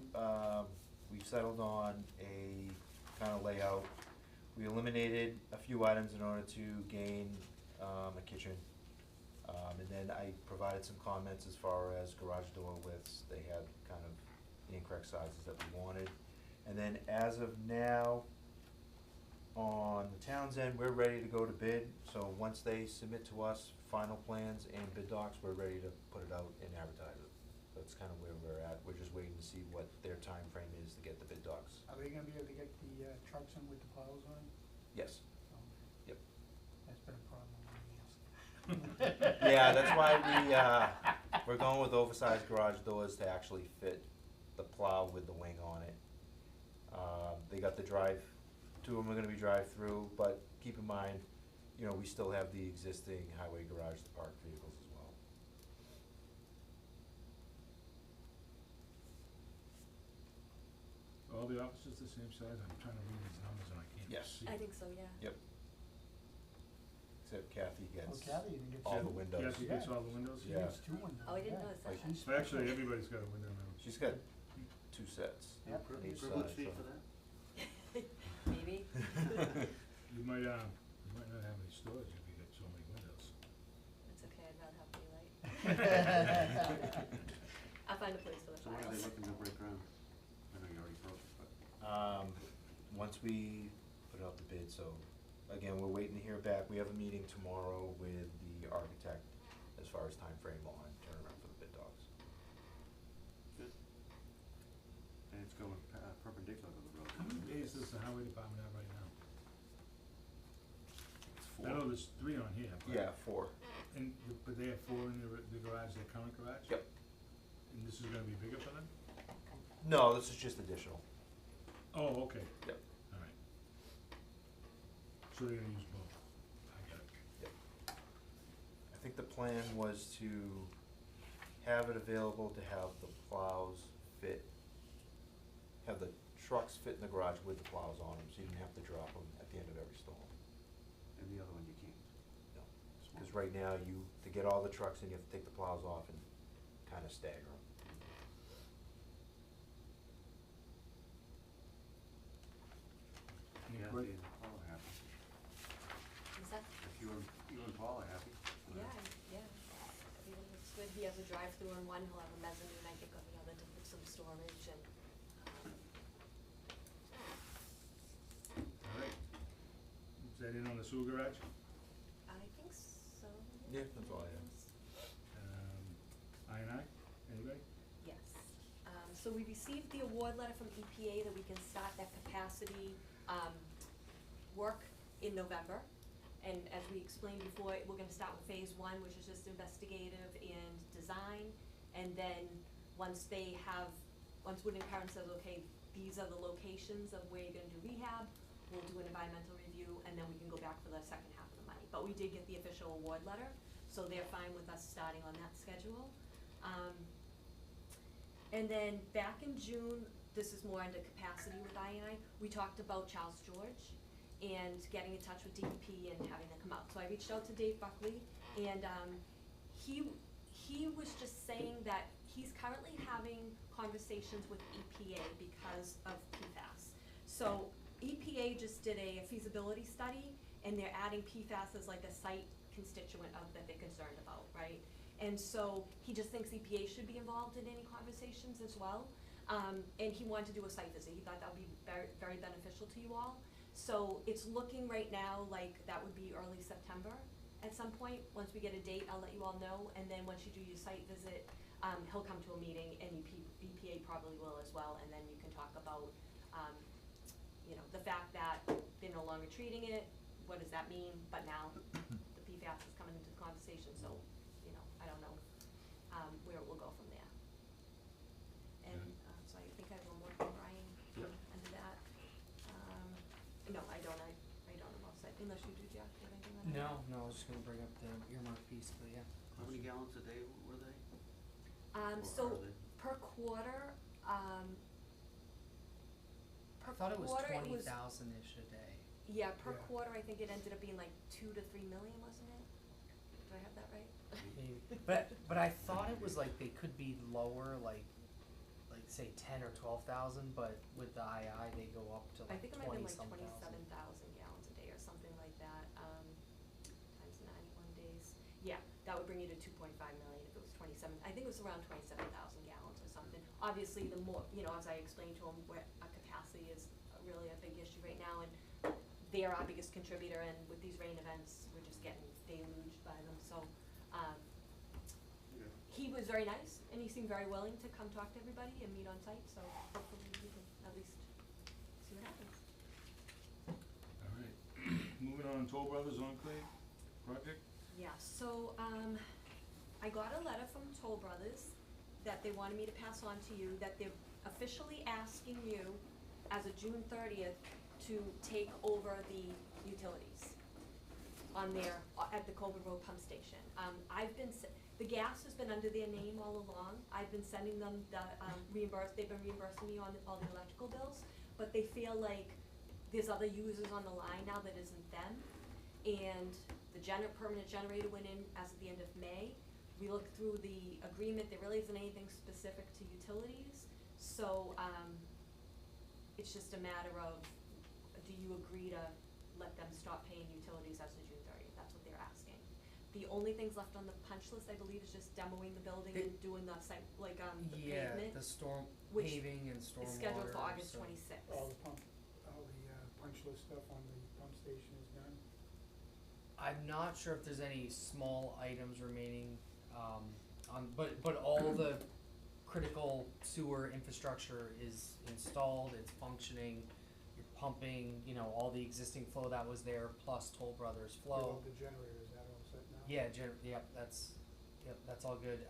we've settled on a kind of layout. We eliminated a few items in order to gain a kitchen. And then I provided some comments as far as garage door widths. They had kind of the incorrect sizes that we wanted. And then as of now, on the town's end, we're ready to go to bid. So once they submit to us final plans and bid docs, we're ready to put it out and advertise it. That's kind of where we're at. We're just waiting to see what their time frame is to get the bid docs. Are they gonna be able to get the, trucks in with the plows on? Yes. Okay. Yep. That's been a problem on the years. Yeah, that's why we're going with oversized garage doors to actually fit the plow with the wing on it. They got the two of them are gonna be drive-through, but keep in mind, you know, we still have the existing highway garage to park vehicles as well. All the offices the same size? I'm trying to read these numbers and I can't Yes. see. I think so, yeah. Yep. Except Kathy Oh, gets Kathy even gets all two. the windows. Kathy gets all the windows? She Yeah. gets two windows, Oh, I didn't yeah. notice that. She's Well, actually, special. everybody's got a window now. She's got 2 sets. Yeah. on each Privilege side, fee so- for that? Maybe. You might, You might not have any storage if you got so many windows. It's okay, I'd rather have daylight. I'll find a place for the So when are they files. looking to break ground? I know you already broke it, but. Once we put out the bid, so, again, we're waiting to hear back. We have a meeting tomorrow with the architect as far as timeframe on turnaround for the bid docs. Good. And it's going perpendicular to the road. How many days does the highway department have right now? It's I know there's 3 on here, but. 4. And, but they have 4 in the garage, their current garage? Yep. And this is gonna be bigger for them? No, this is just additional. Oh, okay. Yep. Alright. So they're gonna use both. I got it. Yep. I think the plan was to have it available to have the plows fit, have the trucks fit in the garage with the plows on them, so you didn't have to drop them at the end of every storm. And the other one you can't. No, because right now to get all the trucks in, you have to take the plows off and kind of stagger them. Any Yeah, que- Dave and Paul are happy. Is that, If you and Paul are happy. yeah, everything looks good. He has a drive-through on one, he'll have a mezzanine, I think, on the other to put some storage and, Alright. Is that in on the sewer garage? I think so. Yeah, that's all I have. I&I, anybody? Yes. So we received the award letter from EPA that we can start that capacity, work in November. And as we explained before, we're gonna start with phase 1, which is just investigative and design. And then once Wood and Curran says, okay, these are the locations of where you're gonna do rehab, we'll do an environmental review, and then we can go back for the second half of the money. But we did get the official award letter, so they're fine with us starting on that schedule. And then back in June, this is more under capacity with I&I, we talked about Charles George and getting in touch with DEP and having them come out. So I reached out to Dave Buckley, and he was just saying that he's currently having conversations with EPA because of PFAS. So EPA just did a feasibility study, and they're adding PFAS as like a site constituent of that they're concerned about, right? And so he just thinks EPA should be involved in any conversations as well. And he wanted to do a site visit. He thought that would be very, very beneficial to you all. So it's looking right now like that would be early September at some point. Once we get a date, I'll let you all know. And then once you do your site visit, he'll come to a meeting, and EPA probably will as well. And then you can talk about, the fact that they're no longer treating it. What does that mean? But now the PFAS is coming into the conversation, so, I don't know where it will go from there. And so I think I have one more from Brian under that. No, I don't. I don't know most, unless you do, Jack. Do you have anything on that? No, I was just gonna bring up the earmark piece, but yeah. How many gallons a day were they? So Or are they? per quarter, I thought it was 20,000-ish a day. Yeah, per Yeah. quarter, I think it ended up being like 2 to 3 million, wasn't it? Do I have that right? Maybe. But I thought it was like they could be lower, like say 10 or 12,000, but with the II they go up to I like think it might have 20 been like some thousand. 27,000 gallons a day or something like that, times 91 days. Yeah, that would bring you to 2.5 million if it was 27, I think it was around 27,000 gallons or something. Obviously, the more, as I explained to him, where capacity is really a big issue right now, and they're our biggest contributor, and with these rain events, we're just getting deluged by them, so, Okay. he was very nice, and he seemed very willing to come talk to everybody and meet on site, so hopefully we can at least see what happens. Alright. Moving on, Toll Brothers Enclave project? Yeah, so, I got a letter from Toll Brothers that they wanted me to pass on to you, that they're officially asking you, as of June 30th, to take over the utilities on their, at the Colburn Road Pump Station. The gas has been under their name all along. I've been sending them the, they've been reimbursing me on all the electrical bills, but they feel like there's other users on the line now that isn't them. And the permanent generator went in as of the end of May. We looked through the agreement, there really isn't anything specific to utilities, so, it's just a matter of, do you agree to let them stop paying utilities as of June 30th, that's what they're asking. The only things left on the punch list, I believe, is just demoing the building and doing the site, like, the Yeah, pavement, the storm, which paving and stormwater. is scheduled for August so- 26th. All the punch list stuff on the pump station is done. I'm not sure if there's any small items remaining, but all the critical sewer infrastructure is installed, it's functioning, you're pumping, you know, all the existing flow that was there, plus Toll Brothers What flow. about the generator, is that all set now? Yeah, that's all good.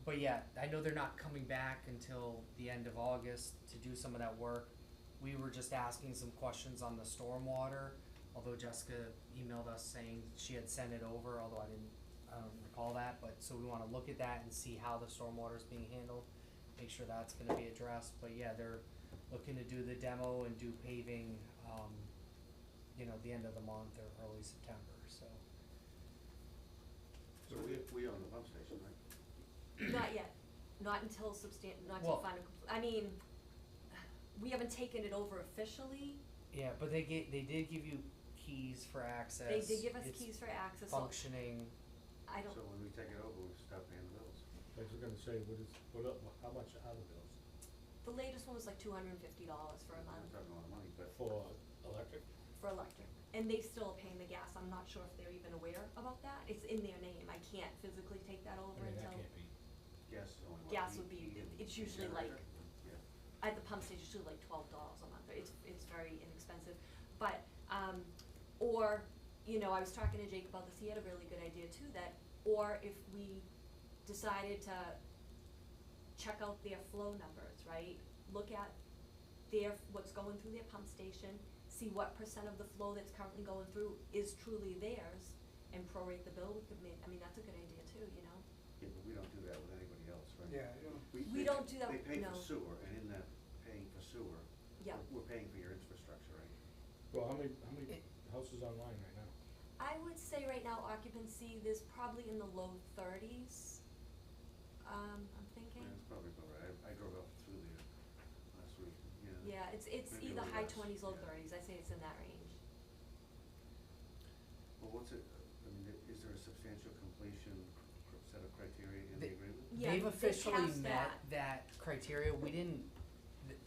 But yeah, I know they're not coming back until the end of August to do some of that work. We were just asking some questions on the stormwater, although Jessica emailed us saying she had sent it over, although I don't recall that, but, so we wanna look at that and see how the stormwater is being handled, make sure that's gonna be addressed, but yeah, they're looking to do the demo and do paving, you know, the end of the month or early September, so. So we own the pump station, right? Not yet, not until not till Well- final, I mean, we haven't taken it over officially, Yeah, but they did give you keys for access. they did give us It's keys for access, so functioning. I don't, So when we take it over, we start paying the bills. I was gonna say, how much are the bills? the latest one was like $250 for a We're month talking a lot of money, but For electric? for electric, and they still are paying the gas, I'm not sure if they're even aware about that, it's in their name, I can't physically take that over I mean, that until, can't be. gas is only what? gas would be, it's usually like, Generator? Yeah. at the pump station, it's usually like $12 a month, it's very inexpensive, but, or, you know, I was talking to Jake about this, he had a really good idea too, that, or if we decided to check out their flow numbers, right? Look at what's going through their pump station, see what percent of the flow that's currently going through is truly theirs, and prorate the bill, we could make, I mean, that's a good idea too, you know? Yeah, but we don't do that with anybody else, right? Yeah, you know, We they- don't do that, They pay no. for sewer, and in that paying for sewer, Yeah. we're paying for your infrastructure, right? Well, how many It- houses online right now? I would say right now occupancy, there's probably in the low 30s, I'm thinking. Yeah, it's probably about right. I drove up through there last week, yeah. Yeah, it's Maybe a either little high less, 20s, low yeah. 30s, I say it's in that range. Well, what's it, I mean, is there a substantial completion set of criteria in the They- agreement? Yeah, They've they officially passed met that criteria, we didn't,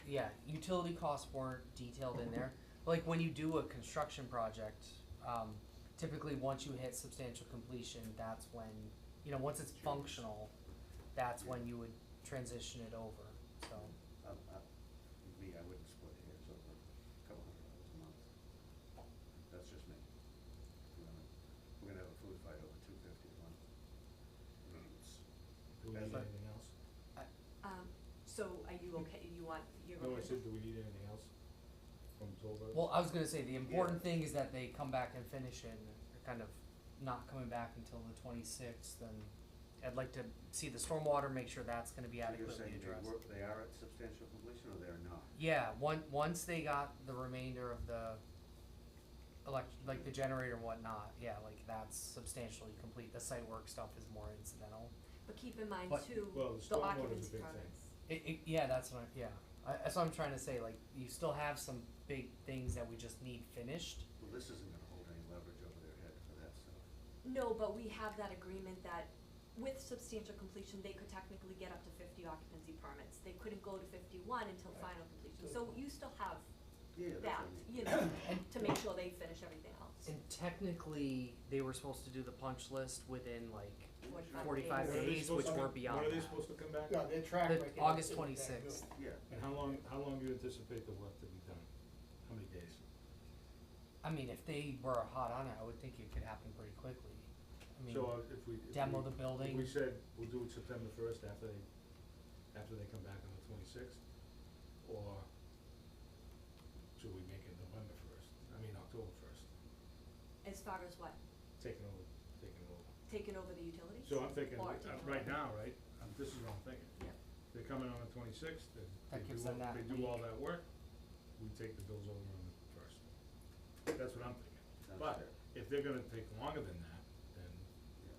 yeah, utility costs weren't detailed in there. Like when you do a construction project, typically once you hit substantial completion, that's when, you know, once it's functional, that's when you would transition it over, so. Me, I wouldn't split hairs over a couple $100 a month. That's just me. We're gonna have a food fight over $250 a month. I mean, it's, Do we That's need fine. anything else? So are you okay, you're No, I okay? said, do we need anything else from Toll Brothers? Well, I was gonna say, the important thing is that they come back and finish it, and they're kind of not coming back until the 26th, and I'd like to see the stormwater, make sure that's gonna be so you're adequately saying addressed. they are at substantial completion or they're not? Yeah, once they got the remainder of the like the generator and whatnot, yeah, like that's substantially complete, the site work stuff is more incidental. But keep in mind But- too, Well, the the stormwater's a occupancy big thing. permits. Yeah, that's what that's what I'm trying to say, like, you still have some big things that we just need finished. Well, this isn't gonna hold any leverage over their head for that stuff. No, but we have that agreement that with substantial completion, they could technically get up to 50 occupancy permits. They couldn't go to 51 until Right. final completion, so you still have Yeah, that's that, what I mean. you know, And- to make sure they finish everything else. And technically, they were supposed to do the punch list within like 45 When are they days, supposed which to- we're beyond When are they that. supposed to come back? no, their track The record. August isn't that 26th. good. Yeah. And how long do you anticipate the work to be done? How many days? I mean, if they were hot on it, I would think it could happen pretty quickly. I mean, So if we. demo the building. If we said we'll do it September 1st after they come back on the 26th, or should we make it November 1st, October 1st, As far as what, taking over. taking over the utilities? So I'm thinking, Or taking right over- now, right, this is what I'm thinking. Yeah. They're coming on the 26th, That gives them that they do all week. that work, we take the bills over on the 1st. That's what I'm thinking. Sounds But fair. if they're gonna take longer than that, then Yeah.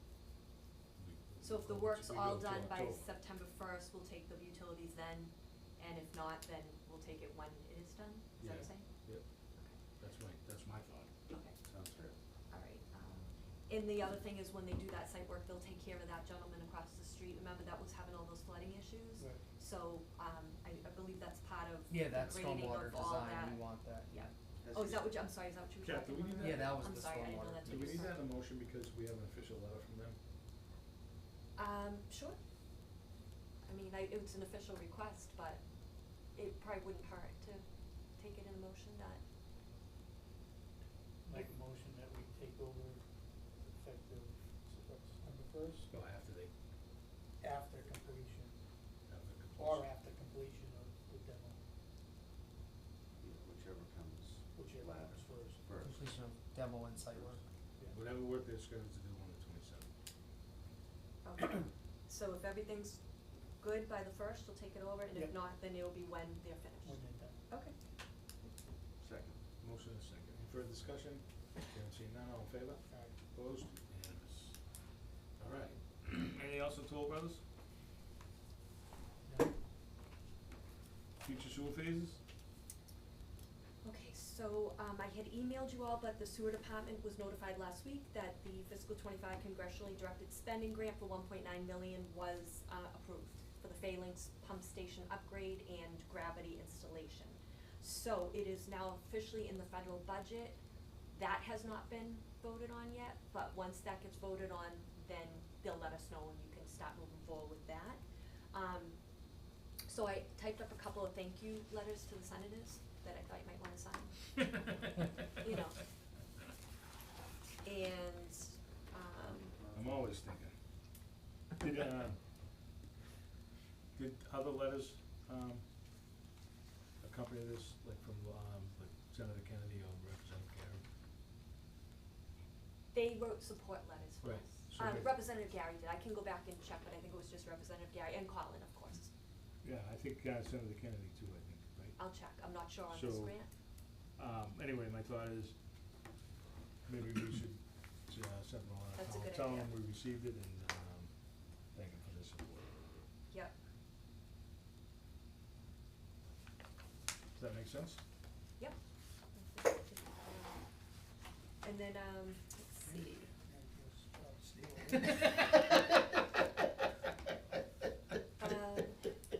So if the we work's go all to done by October. September 1st, we'll take the utilities then, and if not, then we'll take it when it is done, is that what you're Yeah. saying? Yep, that's my thought. And the other thing is when they do that site work, they'll take care of that gentleman across the street, remember that was having all those flooding issues? Right. So, I believe that's part of Yeah, the that grading stormwater of all that. design, we want that. Yeah. Has Oh, is his- that what you, I'm sorry, is that what you were Kath, do talking we about? need Yeah, that was I'm the sorry, I didn't know stormwater. that's Do what we you need said. that in a motion because we have an official letter from them? Sure. I mean, it's an official request, but it probably wouldn't hurt to take it in a motion that, Make a motion that we take over effective, September first, No, after they, after completion, after completion. or after completion of the demo, Yeah, whichever comes whichever comes first. Completion of demo and site work. Yeah. Whatever work they're scheduled to do on the 27th. okay. So if everything's good by the first, you'll take it over, and if Yep. not, then it'll be when they're finished. When they're done. Okay. Second. Motion and second. Any further discussion? Hearing seen none, all in favor? Alright. Opposed? Unanimous. All right. Anything else on Toll Brothers? No. Future sewer phases? Okay, so, I had emailed you all, but the sewer department was notified last week that the fiscal '25 congressionally directed spending grant for 1.9 million was, approved for the Phalanx pump station upgrade and gravity installation. So it is now officially in the federal budget. That has not been voted on yet, but once that gets voted on, then they'll let us know and you can start moving forward with that. So I typed up a couple of thank you letters to the senators that I thought you might wanna sign. You know. And, I'm always thinking. Did other letters, accompany this, like from, like Senator Kennedy or Representative Gary? they wrote support letters for Right, us. so they- Representative Gary did, I can go back and check, but I think it was just Representative Gary and Colin, of course. Yeah, I think Senator Kennedy too, I think, right? I'll check, I'm not sure on this So, grant. Anyway, my thought is, maybe we should, send them a letter, That's a good tell idea. them we received it and, thank them for their support. Yep, Does that make sense? yep. And then, let's see.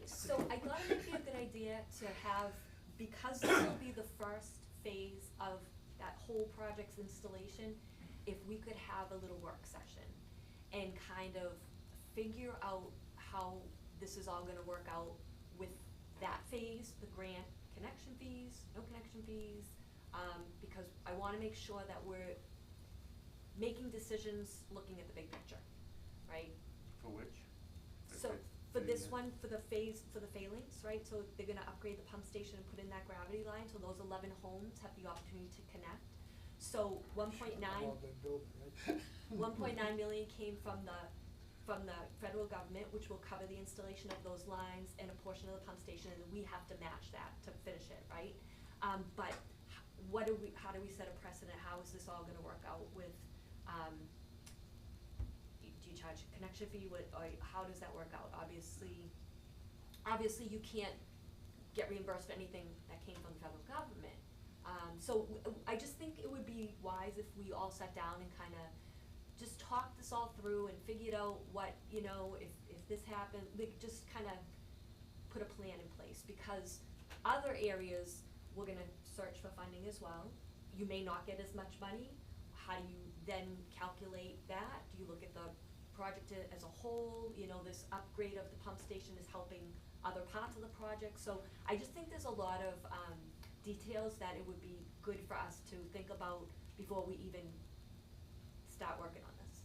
So I thought it might be a good idea to have, because this will be the first phase of that whole project's installation, if we could have a little work session and kind of figure out how this is all gonna work out with that phase, the grant connection fees, no connection fees, because I wanna make sure that we're making decisions looking at the big picture, right? For which? So, for this one, for the phalanx, right, so they're gonna upgrade the pump station and put in that gravity line, so those 11 homes have the opportunity to connect. So 1.9 million came from the federal government, which will cover the installation of those lines and a portion of the pump station, and we have to match that to finish it, right? But how do we set a precedent, how is this all gonna work out with, do you charge a connection fee, or how does that work out? Obviously you can't get reimbursed for anything that came from the federal government. So I just think it would be wise if we all sat down and kinda just talked this all through and figured out what, if this happened, like, just kinda put a plan in place, because other areas, we're gonna search for funding as well. You may not get as much money, how do you then calculate that? Do you look at the project as a whole, this upgrade of the pump station is helping other parts of the project, so I just think there's a lot of, details that it would be good for us to think about before we even start working on this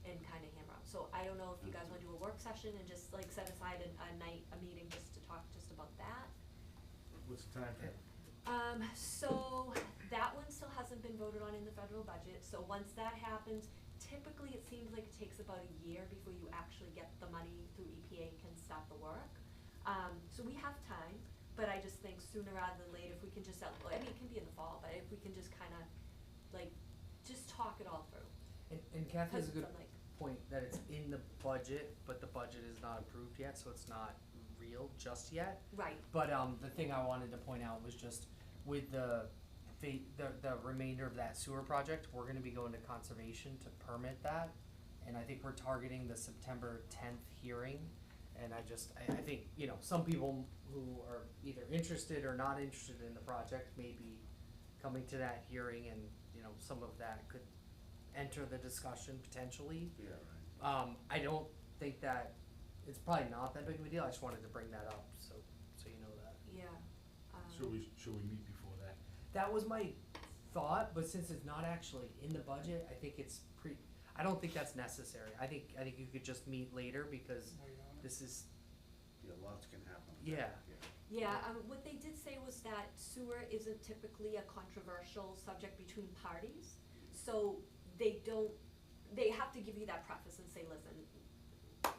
and kinda hammer out. So I don't know if you guys wanna do a work session and just like set aside a meeting just to talk just about that. What's the timeframe? So that one still hasn't been voted on in the federal budget, so once that happens, typically it seems like it takes about a year before you actually get the money through EPA can start the work. So we have time, but I just think sooner rather than later, if we can just, it can be in the fall, but if we can just kinda, just talk it all through. And Kathy has a 'Cause good I'm like- point that it's in the budget, but the budget is not approved yet, so it's not real just yet. Right, But the thing I wanted to point out was just with the the remainder of that sewer project, we're gonna be going to conservation to permit that. And I think we're targeting the September 10th hearing. And I think, you know, some people who are either interested or not interested in the project may be coming to that hearing, and, you know, some of that could enter the discussion potentially. Yeah, right. I don't think that, it's probably not that big of a deal, I just wanted to bring that up, so you know that. Yeah, Should we meet before that? That was my thought, but since it's not actually in the budget, I think it's I don't think that's necessary. I think you could just meet later, because Wait on it. this is, Yeah, lots can happen. Yeah. yeah, what they did say was that sewer isn't typically a controversial subject between parties, so they have to give you that preface and say, listen,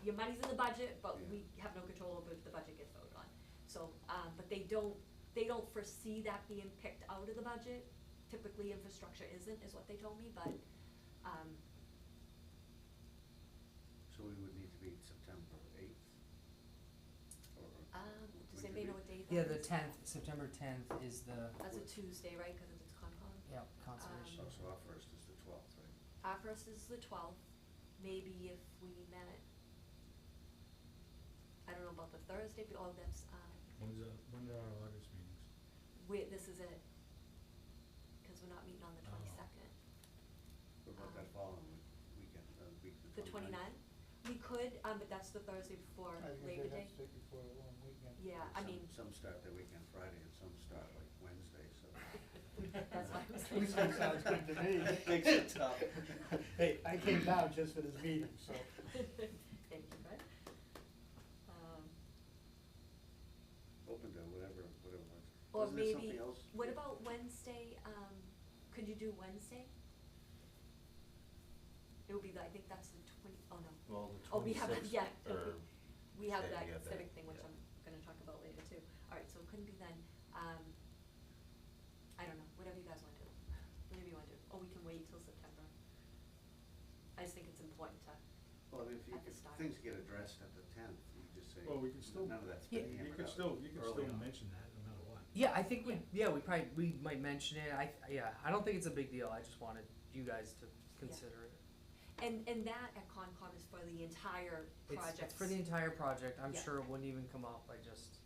your money's in the budget, but we have no control over if the budget gets voted on. So, but they don't foresee that being picked out of the budget. Typically, infrastructure isn't, is what they told me, but, So we would need to meet September 8th? Or does we anybody could know what date that yeah, is? the 10th, September 10th is the, That's a Tuesday, right, cause it's Concom? yeah, conservation. So our first is the 12th, right? Our first is the 12th, maybe if we met, I don't know about the Thursday, but, oh, that's, When are our August meetings? this is it, cause we're not meeting on the Oh. 22nd. What about that following weekend, week, The 29th? We could, but that's the Thursday before I think Labor they Day. have to take it for a long weekend. Yeah, I mean, Some start their weekend Friday and some start like Wednesday, so. that's what I'm saying. Tuesday sounds good to me. Makes it tough. Hey, I came down just for this meeting, so. Thank you, Fred. Open to whatever works. Or Wasn't there maybe, something else? what about Wednesday, could you do Wednesday? It would be I think that's the oh no. Well, the Oh, we have, 26th, yeah, or we have say that we have that, civic thing, which yeah. I'm gonna talk about later too. Alright, so it couldn't be then, I don't know, whatever you guys wanna do, whatever you wanna do, or we can wait till September. I just think it's important to, Well, if at the start. things get addressed at the 10th, you just say. Well, we can still- None of that's Yeah. been You hammered could out you could early still on. mention that no matter what. Yeah, I think we might mention it, I don't think it's a big deal, I just wanted you guys to consider it. and that at Concom is for the entire project. It's for the entire project, I'm Yeah. sure it wouldn't even come up,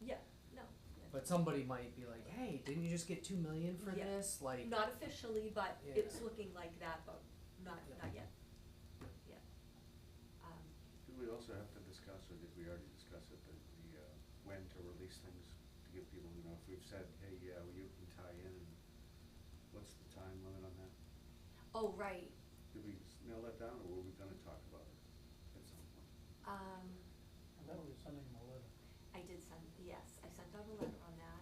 Yeah, no. but somebody might be like, hey, didn't you just get 2 million for Yeah. this, like. Not officially, but Yeah. it's looking like that, but not Yeah. yet. Yeah. Did we also have to discuss, or did we already discuss it, the when to release things, to give people, you know, if we've said, hey, yeah, well, you can tie in, and what's the time limit on that? Oh, right, Did we nail that down, or were we gonna talk about it at some point? I thought we were sending them a letter. I did send, yes, I sent out a letter on that,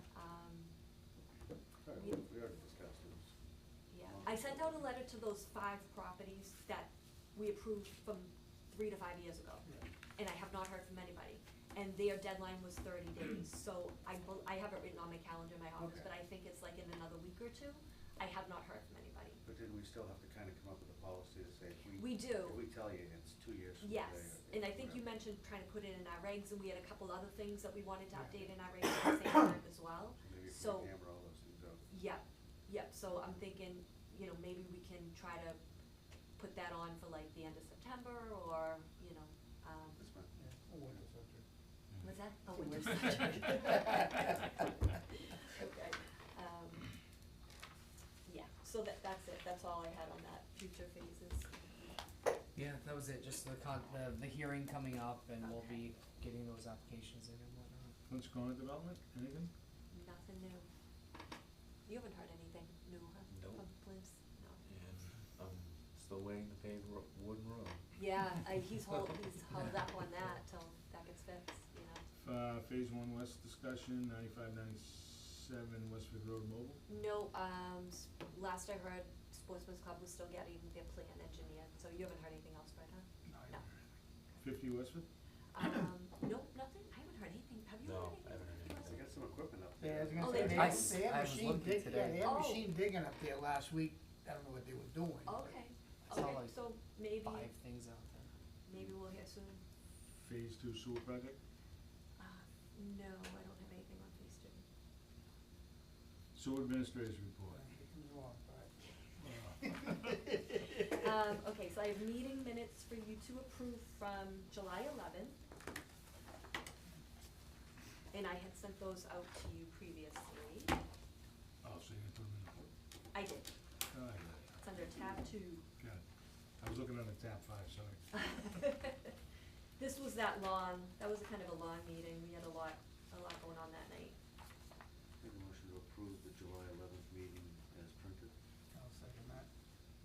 Sorry, we- we already discussed it. yeah. I sent out a letter to those 5 properties that we approved from 3 to 5 years ago, and I have not heard from anybody. And their deadline was 30 days, so I have it written on my calendar in my office, Okay. but I think it's like in another week or 2. I have not heard from anybody. But didn't we still have to kinda come up with a policy to say, if We do. if we tell you it's 2 years from today, Yes, or and I think you whatever. mentioned trying to put it in our regs, and we had a couple other things that we wanted to update in our regs at the same time as well. Maybe if So, we hammer all those things out. Yep, so I'm thinking, you know, maybe we can try to put that on for like the end of September, or, you know, That's fine. Yeah, a winter subject. what's that? Oh, It's a winter winter subject. subject. Okay, yeah, so that's it, that's all I had on that, future phases. Yeah, that was it, just the hearing coming up, and we'll Okay. be getting those applications in and whatnot. Linscona Development, anything? Nothing new. You haven't heard anything new, huh? Nope. From Flynn's? No. And I'm still waiting to pave Wooden Road. Yeah, he's held up on that till that gets fixed, you know. Phase 1 West discussion, 95-97 Westford Road Mobile. No, last I heard, Sportsman's Club was still getting their plan engineered, so you haven't heard anything else, Fred, huh? No. 50 Westford? Nope, nothing, I haven't heard anything, have you No, heard anything? I haven't heard from anything. They got some equipment up Yeah, I there. was gonna Oh, say, they they do? had, I they had was machine looking dig, yeah, today. they had Oh. machine digging up there last week, I don't know what they were doing. but- Okay, I saw okay, like so maybe, 5 things out there. maybe we'll hear soon. Phase 2 sewer project. No, I don't have anything on phase 2. Sewer administrators report. Okay, so I have meeting minutes for you to approve from July 11th. And I had sent those out to you previously. Oh, so you put them in the, I did. oh, I got It's under tab 2. it, got it. I was looking under tab 5, sorry. This was that long, that was a kind of a long meeting. We had a lot going on that night. Make a motion to approve the July 11th meeting as printed. I'll second that.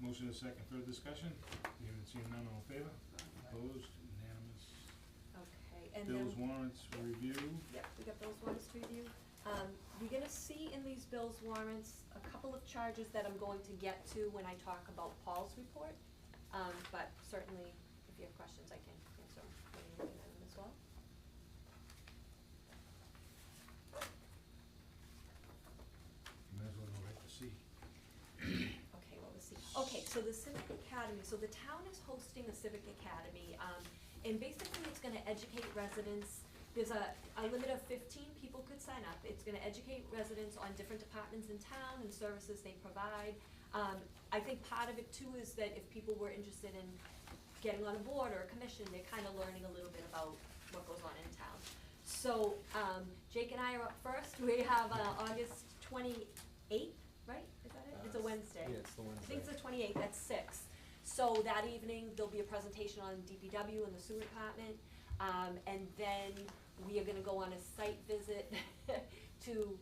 Motion is second, further discussion? Hearing and seeing none, all in favor? Aye. Opposed, unanimous. Okay, and Bills, then, warrants, review. yep, we got those warrants to review. You're gonna see in these bills warrants a couple of charges that I'm going to get to when I talk about Paul's report. But certainly, if you have questions, I can answer them when you're looking at them as well. You might as well go right to C. Okay, what was the, okay, so the Civic Academy, so the town is hosting a Civic Academy, and basically it's gonna educate residents. There's a limit of 15 people could sign up. It's gonna educate residents on different departments in town and services they provide. I think part of it too is that if people were interested in getting on a board or a commission, they're kinda learning a little bit about what goes on in town. So, Jake and I are up first. We have, August 28th, right? Is that it? It's a Wednesday. Yeah, it's the I Wednesday. think it's the 28th at 6. So that evening, there'll be a presentation on DPW and the sewer department. And then we are gonna go on a site visit to,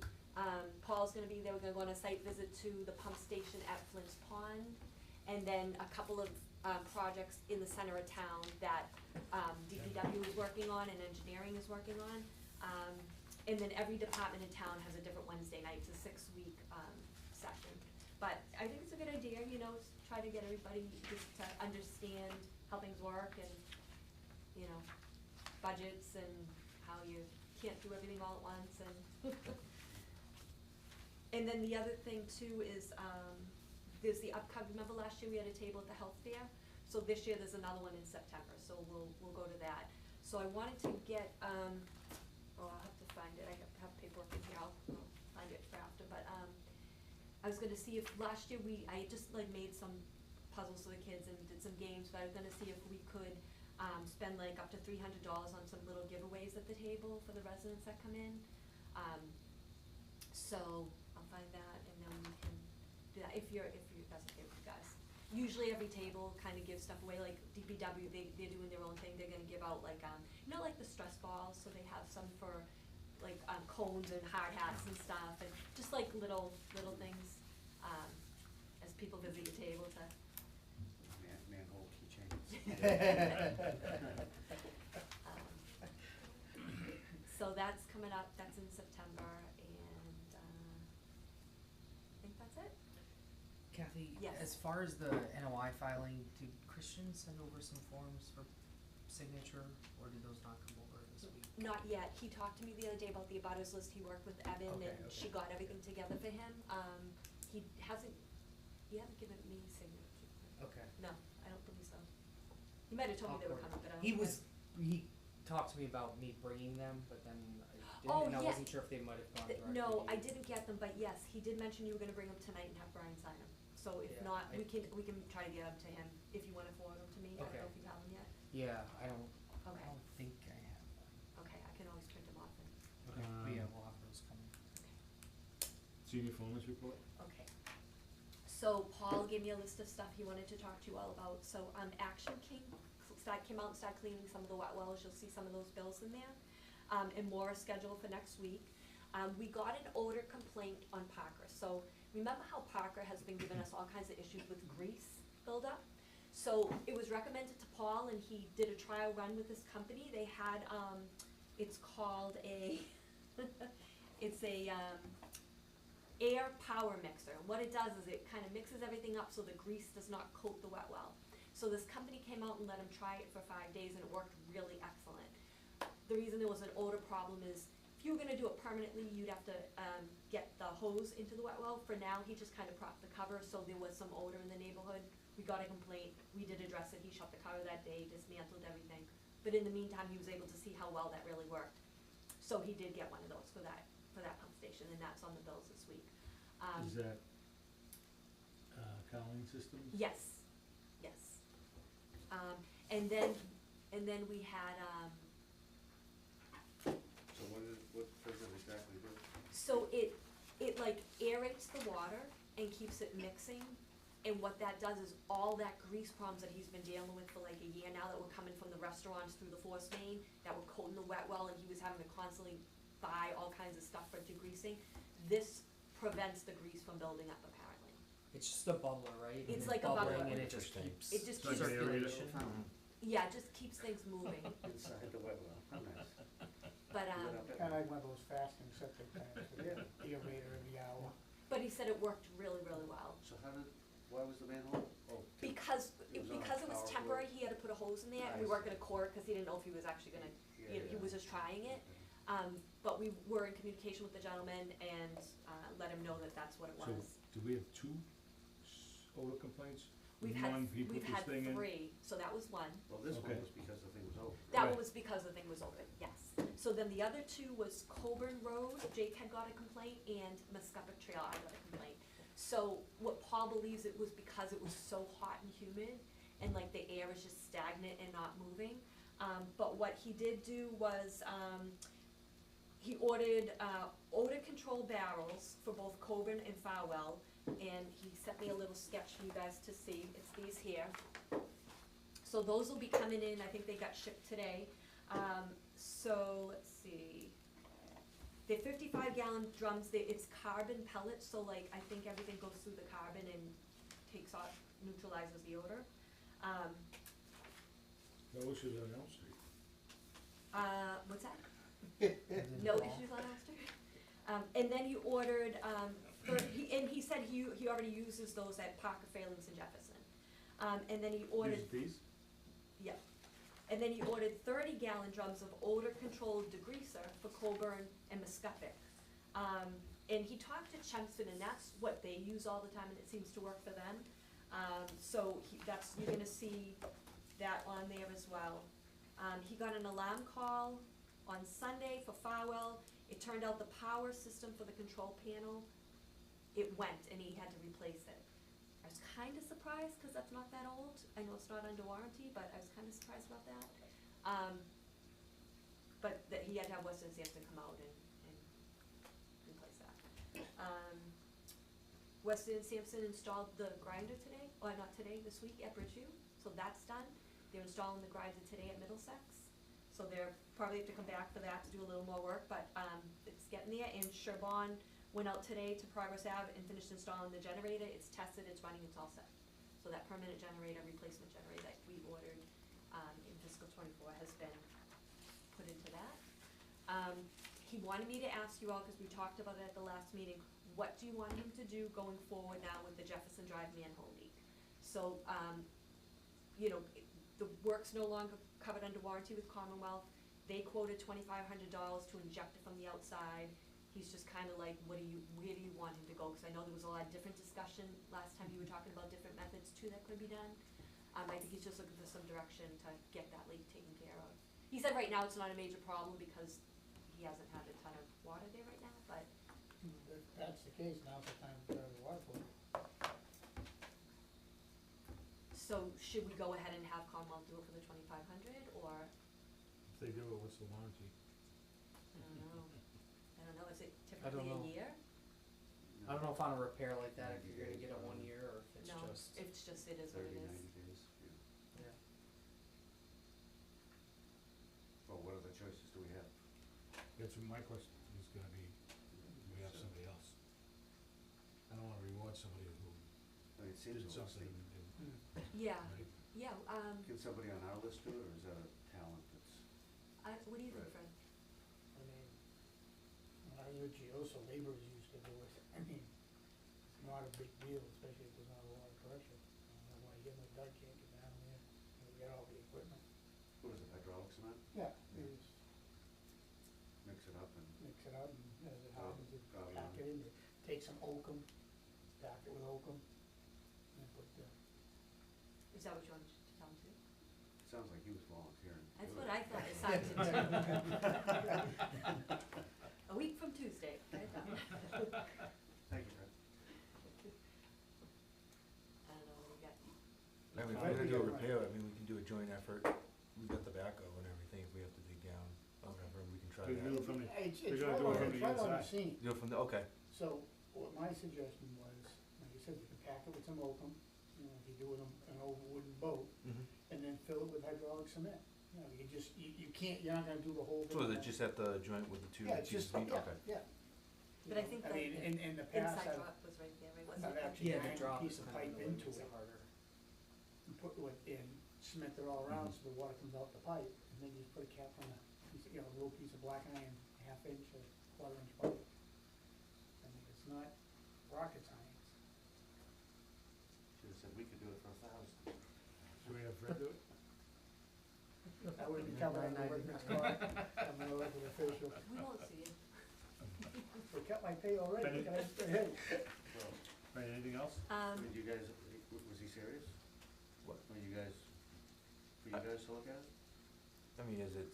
Paul's gonna be there, we're gonna go on a site visit to the pump station at Flint's Pond. And then a couple of, projects in the center of town that, DPW is working on and engineering is working on. And then every department in town has a different Wednesday night, it's a 6-week, session. But I think it's a good idea, you know, try to get everybody just to understand how things work and, you know, budgets and how you can't do everything all at once and and then the other thing too is, there's the upcoming, remember last year we had a table at the health fair? So this year there's another one in September, so we'll go to that. So I wanted to get, oh, I'll have to find it, I have paperwork in here, I'll find it for after, but, I was gonna see if, last year I just like made some puzzles for the kids and did some games, but I was gonna see if we could, spend like up to $300 on some little giveaways at the table for the residents that come in. So I'll find that and then we can do that, if that's okay with you guys. Usually every table kind of gives stuff away, like DPW, they're doing their own thing, they're gonna give out like, you know, like the stress balls, so they have some for like, cones and hard hats and stuff, and just like little things, as people visit your table to. Manhole keychains. So that's coming up, that's in September, and, I think that's it. Kathy, Yes. as far as the NOI filing, did Christian send over some forms for signature, or did those not come over this week? Not yet, he talked to me the other day about the abutters list, he worked with Evan, Okay, and she okay. got everything together for him. He hasn't given me signature. Okay. No, I don't believe so. He might have told me they were Awkward. coming, but I don't. He talked to me about me bringing them, but then I didn't, Oh, and I yeah. wasn't sure if they might have gone directly No, to I you. didn't get them, but yes, he did mention you were gonna bring them tonight and have Brian sign them. So if Yeah, not, I- we can try to get them to him, if you wanna forward them to me, I don't Okay. know if you have them yet. Yeah, I don't Okay. think I have them. Okay, I can always print them off and, Okay, but yeah, Um, we'll have those coming. Senior Performance Report. okay. So Paul gave me a list of stuff he wanted to talk to you all about, so, Action came out and started cleaning some of the wet wells, you'll see some of those bills in there. And more are scheduled for next week. We got an odor complaint on Parker, so remember how Parker has been giving us all kinds of issues with grease buildup? So it was recommended to Paul and he did a trial run with this company, they had, it's called it's a, air power mixer. What it does is it kind of mixes everything up so the grease does not coat the wet well. So this company came out and let him try it for 5 days and it worked really excellent. The reason there was an odor problem is if you were gonna do it permanently, you'd have to, get the hose into the wet well. For now, he just kind of propped the cover, so there was some odor in the neighborhood. We got a complaint, we did address it, he shut the cover that day, dismantled everything. But in the meantime, he was able to see how well that really worked. So he did get one of those for that pump station, and that's on the bills this week. Is that, Cowling Systems? Yes, yes. And then we had, So what does it exactly do? so it like aerates the water and keeps it mixing. And what that does is all that grease problems that he's been dealing with for like a year now that were coming from the restaurants through the force main, that were coating the wet well, and he was having to constantly buy all kinds of stuff for degreasing. This prevents the grease from building up apparently. It's just a bubbler, right? It's And like a bubbling bubbler. and it just Interesting. keeps It just So keeps, it's like area- circulation. yeah, it just keeps things moving. Inside the wet well, how nice. But, Kinda like one of those fasting septic tanks, with an aerator every hour. but he said it worked really, really well. So why was the manhole? Oh, Because It was on a because it was power temporary, cord. he had to put a hose in there, and I we weren't see. gonna core it, cause he didn't know if he was actually gonna, you know, he Yeah. was just trying it. Okay. But we were in communication with the gentleman and, let him know that that's what it So, was. do we have two odor complaints? We've had, One, he put we've this had thing in? 3, so that was one. Well, this one Okay. was because the thing was over. That Right. one was because the thing was open, yes. So then the other 2 was Coburn Road, Jake had got a complaint, and Muscattuck Trail, I got a complaint. So what Paul believes it was because it was so hot and humid, and like the air is just stagnant and not moving. But what he did do was, he ordered, odor control barrels for both Coburn and Farwell, and he sent me a little sketch for you guys to see, it's these here. So those will be coming in, I think they got shipped today. So, let's see. They're 55-gallon drums, it's carbon pellets, so like, I think everything goes through the carbon and takes off, neutralizes the odor. No issues on Elm Street. What's that? And then No Paul- issues on Elm Street? And then he ordered, he said he already uses those at Parker, Fairlinks, and Jefferson. And then he ordered, These? yeah, and then he ordered 30-gallon drums of odor-controlled degreaser for Coburn and Muscattuck. And he talked to Chempston, and that's what they use all the time, and it seems to work for them. So you're gonna see that on there as well. He got an alarm call on Sunday for Farwell. It turned out the power system for the control panel, it went, and he had to replace it. I was kinda surprised, cause that's not that old. I know it's not under warranty, but I was kinda surprised about that. But that he had to have Weston Sampson come out and replace that. Weston Sampson installed the grinder today, or not today, this week at Bridgeview, so that's done. They're installing the grinder today at Middlesex, so they're probably have to come back for that to do a little more work, but, it's getting there. And Sherbon went out today to Progress Ave and finished installing the generator. It's tested, it's running, it's all set. So that permanent generator, replacement generator that we ordered, in fiscal '24 has been put into that. He wanted me to ask you all, cause we talked about it at the last meeting, what do you want him to do going forward now with the Jefferson Drive manhole leak? So, you know, the work's no longer covered under warranty with Commonwealth. They quoted $2,500 to inject it from the outside. He's just kinda like, where do you want him to go? Cause I know there was a lot of different discussion last time you were talking about different methods too that could be done. I think he's just looking for some direction to get that leak taken care of. He said right now it's not a major problem because he hasn't had a ton of water there right now, but, If that's the case, now's the time to turn the water for it. so should we go ahead and have Commonwealth do it for the 2,500, or, If they do it, what's the warranty? I don't know. Is it I don't typically a know. year? I don't know if on a repair like that, if you're gonna 90 get a days, 1 year, or if it's No, just, it's just, it is what it 30, is. 90 days, yeah. yeah. Well, what other choices do we have? That's what my question is gonna be, do we have somebody else? I don't wanna reward somebody who I mean, it seems did a little something, steep. Yeah, right? yeah, Can somebody on our list do it, or is that a talent that's? what do you think, Right. Fred? I mean, when I was with Geosa, laborers used to do it. I mean, it's not a big deal, especially if there's not a lot of pressure. I don't know why him and Doug can't get down there and get all the equipment. What is it, hydraulic cement? Yeah, Yeah. you just Mix it up and, mix it up and as it Oh, happens, you oh, pack yeah. it in, you take some oakum, pack it with oakum, and put the, Is that what you wanted to tell him to? sounds like he was volunteering to That's do what it. I thought it sounded to. A week from Tuesday, right? Thank you, Fred. I don't know what we got. I mean, if Right, we're gonna we do a got- repair, I mean, we can do a joint effort, we've got the backhoe and everything, if we have to dig down, or whatever, we can try We do it that. from the, It's We're right gonna do it on, from it's the right on the inside. scene. Do it from the, okay, So, what my suggestion was, like you said, you can pack it with some oakum, you know, if you do an old wooden boat, and then fill it with hydraulic cement. You know, you just, you can't, you're not gonna do the whole thing. so is at it once. just at the joint with the two Yeah, it's pieces just, of meat, yeah, okay? yeah. But I think I that mean, in the past, inside I've, drop was right there, right, wasn't I've it? actually Yeah, the banged a drop piece is of kind of pipe the way it into makes it, it harder. and put it and cement it all around Mhm. so the water comes out the pipe, and then you just put a cap on a piece of, you know, a little piece of black iron, half inch or quarter inch pipe. I mean, it's not rocket science. Should've said we could do it for 1,000. should we have Fred do it? I wouldn't be coming on the workman's comp, I'm an elected official. We won't see it. They cut my pay already, Benny? can I say, hey? Well, Right, anything else? did you guys, was he serious? What? Were you guys, for you guys to look at it? I mean, is it,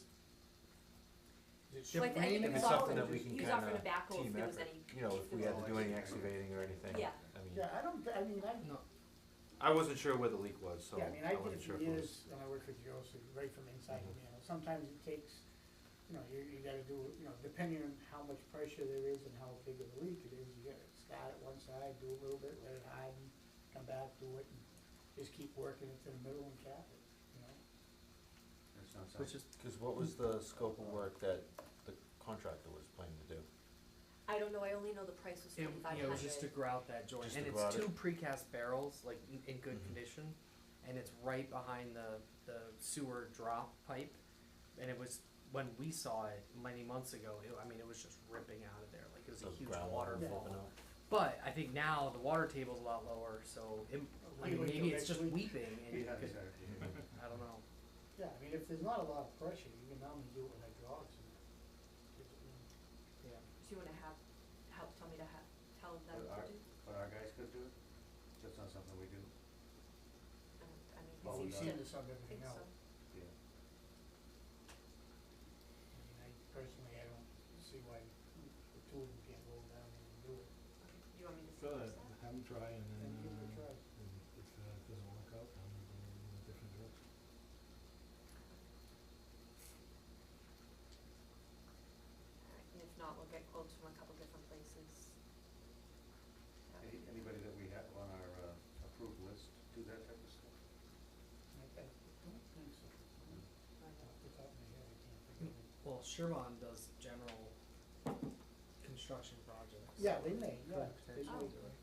So I think Rain he if was it's something that offering, we can he was offering a kinda backhoe if team there was effort, any. you know, if we had to do any excavating or anything, Yeah. I mean, Yeah, I don't, I mean, No, I wasn't sure where the leak was, so yeah, I mean, I did wasn't it sure for if it was. years when I worked for Joe, so right from inside, you know, sometimes it takes, you know, you gotta do, you know, depending on how much pressure there is and how big of a leak it is, you gotta start at one side, do a little bit, let it harden, come back, do it, and just keep working it to the middle and cap it, you know? That sounds Which like, is, cause what was the scope of work that the contractor was planning to do? I don't know, I only know the price was it, $2,500. yeah, it was just to grout that joint, Just and to it's grout it. two precast barrels, like in good Mhm. condition, and it's right behind the sewer drop pipe, and it was, when we saw it many months ago, I mean, it was just ripping out of there, like it was a So huge groundwater waterfall. flipping out. But I think now the water table's a lot lower, so it, I mean, Wait till maybe it's next just week. weeping and you yeah, could, exactly. I don't know. Yeah, I mean, if there's not a lot of pressure, you can normally do it with hydraulics and, Yeah. Do you wanna tell me to tell them But our, to do? but our guys could do it? That's not something we do? I mean, Well, he you seems see to the sub think everything so. out. Yeah. I mean, I personally, I don't see why the two of them can't roll down there and do it. Do you want me to Go suggest ahead, that? have them try and then, And give it a try. and if it doesn't work out, then we'll go in a different direction. Alright, and if not, we'll get quotes from a couple different places. Anybody that we have on our approved list do that type of stuff? I don't think so. Off the top of my head, I can't think of it. Well, Sherman does general construction projects. Yeah, they may, yeah, Could they potentially may. do it.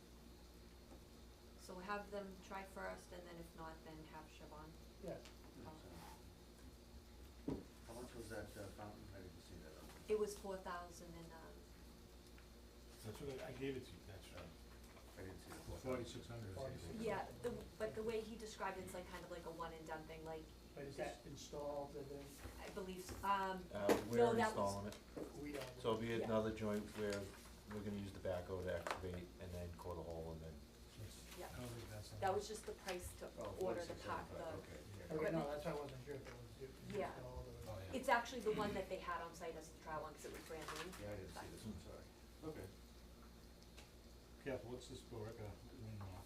So we'll have them try first, and then if not, then have Siobhan. Yeah, So, how much was that fountain? I didn't see that on. It was 4,000 and, That's what I gave it to you, that's right. I didn't see the 4,600 or something. 46. yeah, but the way he described it's like kind of like a one and done thing, like, but is that installed and then I believe, We're No, that was- installing it, we don't? so it'll be Yeah. another joint where we're gonna use the backhoe to excavate and then core the hole and then, yeah, I don't think that's. that was just the price to Oh, order the 46.75, part, okay, yeah. Okay, no, equipment. that's why I wasn't sure if it was Yeah. installed or. Oh, yeah. It's actually the one that they had on site as a trial one, cause it was brand new. Yeah, I didn't see this one, sorry. Okay. Kath, what's this for, one more?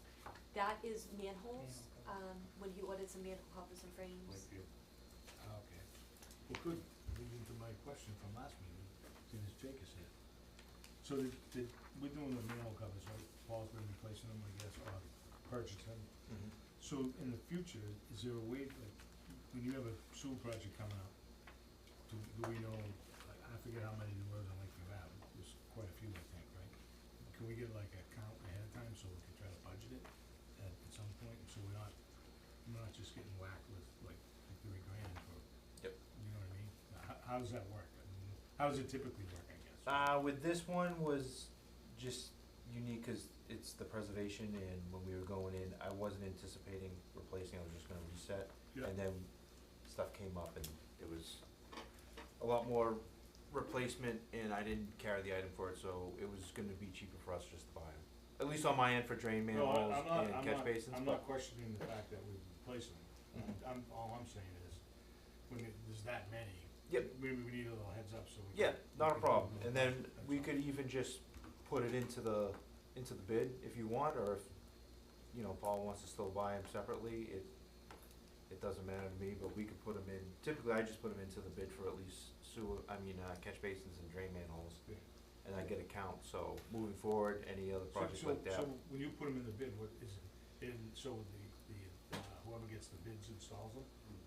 That is manholes, Manhole when he ordered some manhole covers and frames. Lakeview. Okay. Well, good, leading to my question from last meeting, seeing as Jake is here. So we're doing the manhole covers, right? Paul's been replacing them, I guess, or purchasing them. So in the future, is there a way, like, when you have a sewer project coming up, do we know, like, I forget how many new roads on Lakeview Ave, there's quite a few, I think, right? Can we get like a count ahead of time so we can try to budget it at some point, so we're not just getting whacked with like $3,000 for, Yep. you know what I mean? How does that work? I mean, how does it typically work, I guess? with this one was just unique, cause it's the preservation, and when we were going in, I wasn't anticipating replacing, I was just gonna reset. Yeah. And then stuff came up and it was a lot more replacement, and I didn't carry the item for it, so it was gonna be cheaper for us just to buy them. At least on my end for drain No, manholes I'm and catch basins, I'm but, not questioning the fact that we replace them. All I'm saying is, when there's that many. Yep. Maybe we need a little heads up so we can. yeah, not a we can problem. do And then that's we all. could even just put it into the bid if you want, or if, you know, Paul wants to still buy them separately, it doesn't matter to me, but we could put them in, typically I just put them into the bid for at least catch basins and drain manholes. Yeah. And I get a count, so moving forward, any other project like that. So when you put them in the bid, what is it, so whoever gets the bids installs them?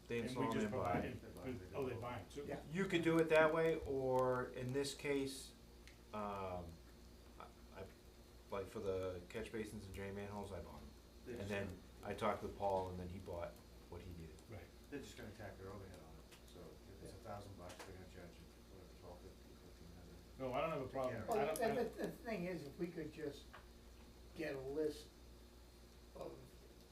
They And we install them just and provide buy. it. They Oh, they buy them too? Yeah. You could do it that way, or in this case, like for the catch basins and drain manholes, I bought them. They And just then gonna- I talked with Paul, and then he bought what he needed. Right. They're just gonna tack their overhead on it, so if it's $1,000, they're gonna charge you whatever, 1250, 1500. No, I don't have a problem. Yeah. I Well, don't- the thing is, if we could just get a list of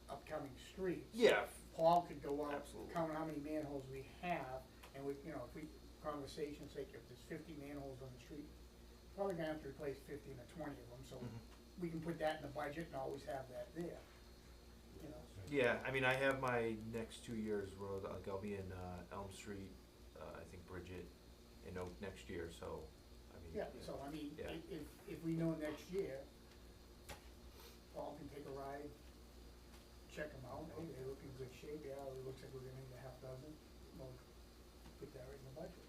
upcoming streets. Yeah. Paul could go out, Absolutely. count how many manholes we have, and we, if we, conversation sake, if there's 50 manholes on the street, probably gonna have to replace 15 or 20 of them, so Mhm. we can put that in the budget and always have that there, you know. Yeah, I mean, I have my next 2 years road, like I'll be in, Elm Street, I think Bridget, and Oak next year, so, I mean. Yeah, so I mean, Yeah. if we know next year, Paul can take a ride, check them out, hey, they look in good shape, yeah, it looks like we're gonna need a half dozen, well, put that right in the budget.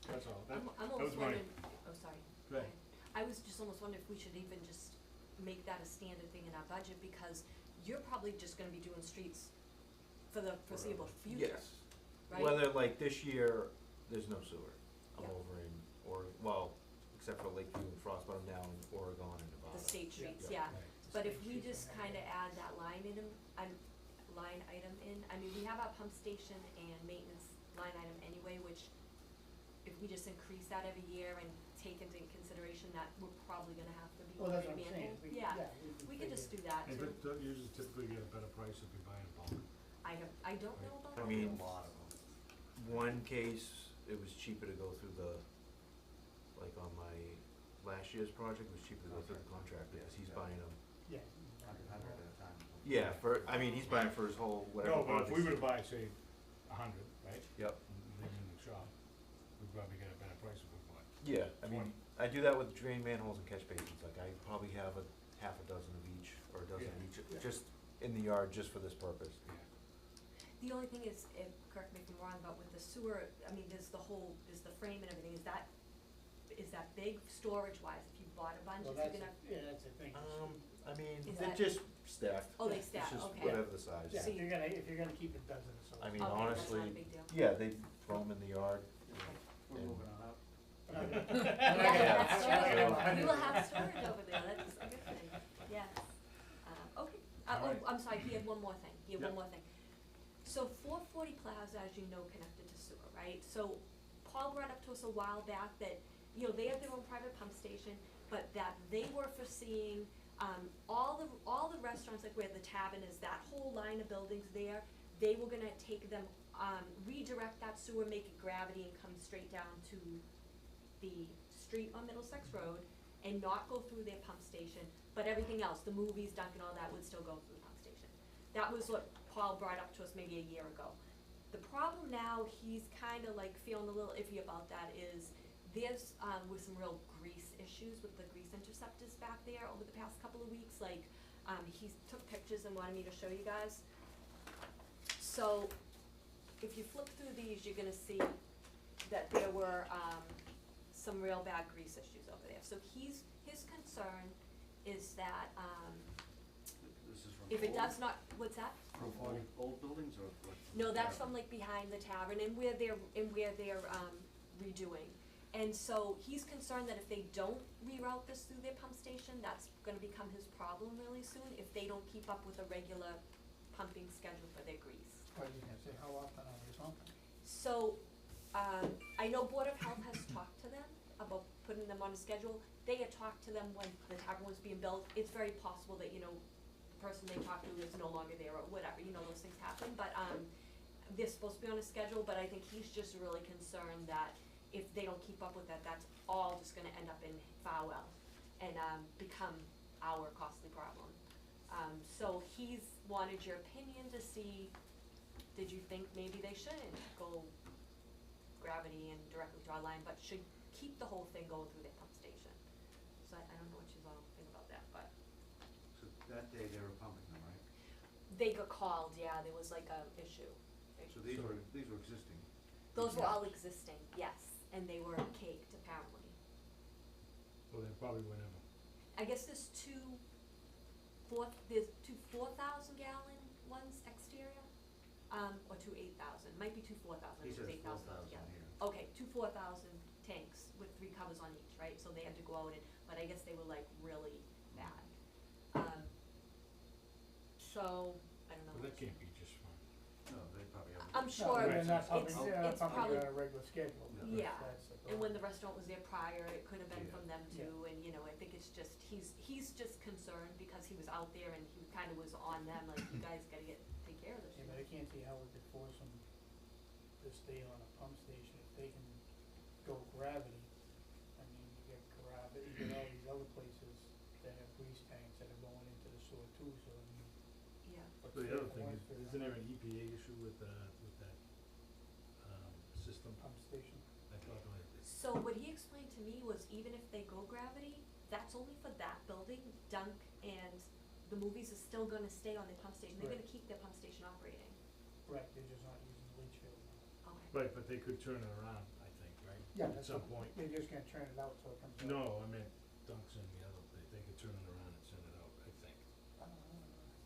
That's all. I'm That was almost my, wondering, oh, sorry. Go ahead. I was just almost wondering if we should even just make that a standard thing in our budget, because you're probably just gonna be doing streets for the foreseeable future, Yes. right? Whether like this year, there's no sewer. I'm Yeah. over in, except for Lakeview and Frost, but I'm down in Oregon and Nevada. The state Yeah. streets, Yeah. yeah. right. But if State we streets just and kinda everything. add that line item in, I mean, we have our pump station and maintenance line item anyway, which if we just increase that every year and take into consideration that we're probably gonna have to be Well, that's what I'm manhole, saying, we, yeah, we we could just do that And too. don't usually typically get a better price if you buy in bulk. I don't know about I that. mean, A lot of them. One case, it was cheaper to go through like on my last year's project, it was cheaper to go through the contractor, because he's Yeah. buying them. Yeah. 100 at a time. Yeah, he's buying for his whole whatever No, but if we projects. were to buy, say, 100, right? Yep. And leave them in the shop, we'd probably get a better price if we bought. Yeah, I mean, I do that with drain manholes and catch basins, like I probably have half a dozen of each, or a dozen of Yeah. each, Yeah. just in the yard, just for this purpose. Yeah. The only thing is, correct me if I'm wrong, but with the sewer, I mean, there's the frame and everything, is that big storage wise, if you bought a bunch, Well, is that's, it gonna, that's the thing. I mean, Is they're that- just stacked. oh, they It's stack, just okay. whatever the size. Yeah, So if you're gonna keep a dozen or so. I mean, Okay, that's not a honestly, big deal. yeah, they throw them in the yard. We're And- moving on up. I'm not Yeah, gonna- that's I'm not gonna have true. 100. You will have storage over there, that's a good thing, yes. Okay, Alright. I'm sorry, he had one more thing, Yep. So 440 Plaza, as you know, connected to sewer, right? So Paul brought up to us a while back that, they have their own private pump station, but that they were foreseeing, all the restaurants, like where the Tavern is, that whole line of buildings there, they were gonna take them, redirect that sewer, make it gravity and come straight down to the street on Middlesex Road and not go through their pump station, but everything else, the movies, Dunkin', all that would still go through the pump station. That was what Paul brought up to us maybe a year ago. The problem now, he's kinda like feeling a little iffy about that is there's, with some real grease issues with the grease interceptors back there over the past couple of weeks, like, he took pictures and wanted me to show you guys. So, if you flip through these, you're gonna see that there were, some real bad grease issues over there. So his concern is that, This is from. if it old- does not, what's that? From old buildings or what? No, that's from like behind the tavern and where they're redoing. And so he's concerned that if they don't reroute this through their pump station, that's gonna become his problem really soon, if they don't keep up with a regular pumping schedule for their grease. Well, you can say, how often are they pumping? So, I know Board of Health has talked to them about putting them on a schedule. They had talked to them when the tavern was being built. It's very possible that, the person they talked to is no longer there or whatever, those things happen. But, they're supposed to be on a schedule, but I think he's just really concerned that if they don't keep up with that, that's all just gonna end up in foul and, become our costly problem. So he's wanted your opinion to see, did you think maybe they shouldn't go gravity and directly draw a line, but should keep the whole thing going through their pump station? So I don't know what you all think about that, but So that day they were pumping them, right? they got called, yeah, there was like a issue. So these were existing. Those were all existing, yes, and they were caked apparently. Well, they probably went in. I guess there's two 4,000 gallon ones exterior, or two 8,000, might be two 4,000, He it was says 8,000 4,000 altogether. here. Okay, two 4,000 tanks with 3 covers on each, right, so they had to go out and, but I guess they were like really bad. So, I don't know. Well, that can't be just fine. No, they probably have. I'm No, sure they're not it's, pumping, they're not it's pumping probably, on a regular schedule. yeah, That's the and when problem. the restaurant was there prior, it could have been Yeah. from them Yeah. too, and you know, I think it's just, he's just concerned because he was out there and he kinda was on them, like, you guys gotta take care of this. Yeah, but I can't see how we could force them to stay on a pump station if they can go gravity. I mean, you get gravity, you get all these other places that have grease tanks that are going into the sewer too, so I mean. Yeah. what's So the other safe thing once is, they're isn't on there an EPA issue with that, system? Pump station. I thought there was. So what he explained to me was even if they go gravity, that's only for that building. Dunk and the movies are still gonna stay on their pump station. They're Right. gonna keep their pump station operating. Right, they're just not using the leach field now. Okay. Right, but they could turn it around, I think, right? Yeah, At that's some what- point. They're just gonna turn it out so it comes out. No, I meant Dunks and the other, they could turn it around and send it out, I think.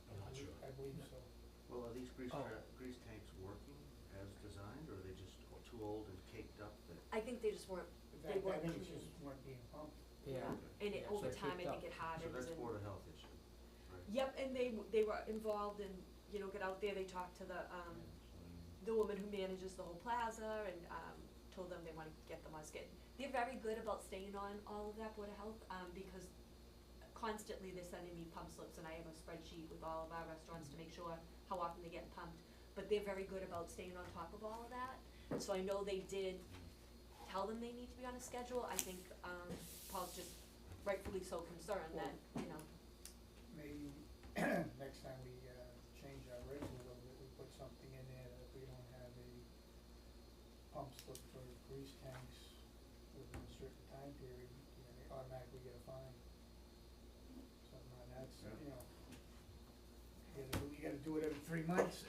I'm not sure. I believe so. Well, are these grease Oh. grease tanks working as designed, or are they just too old and caked up that? I think they just weren't, I they think weren't it's clean. just weren't being pumped. Yeah. And it, Yeah, over so time, I kicked think up. it So hardens that's and. Board of Health issue, right? Yep, and they were involved and, you know, got out there, they talked to the woman who manages the whole plaza and, told them they wanna get them on schedule. They're very good about staying on all of that Board of Health, because constantly they're sending me pump slips and I have a spreadsheet with all of our restaurants to make sure how often they're getting pumped. But they're very good about staying on top of all of that, so I know they did tell them they need to be on a schedule. I think, Paul's just rightfully so concerned that, you know, Maybe next time we, change our regs a little bit, we put something in there that if we don't have a pump slip for grease tanks within a certain time period, you know, they automatically get a fine. Something like that, so, Yeah. you know, you gotta do it every 3 months.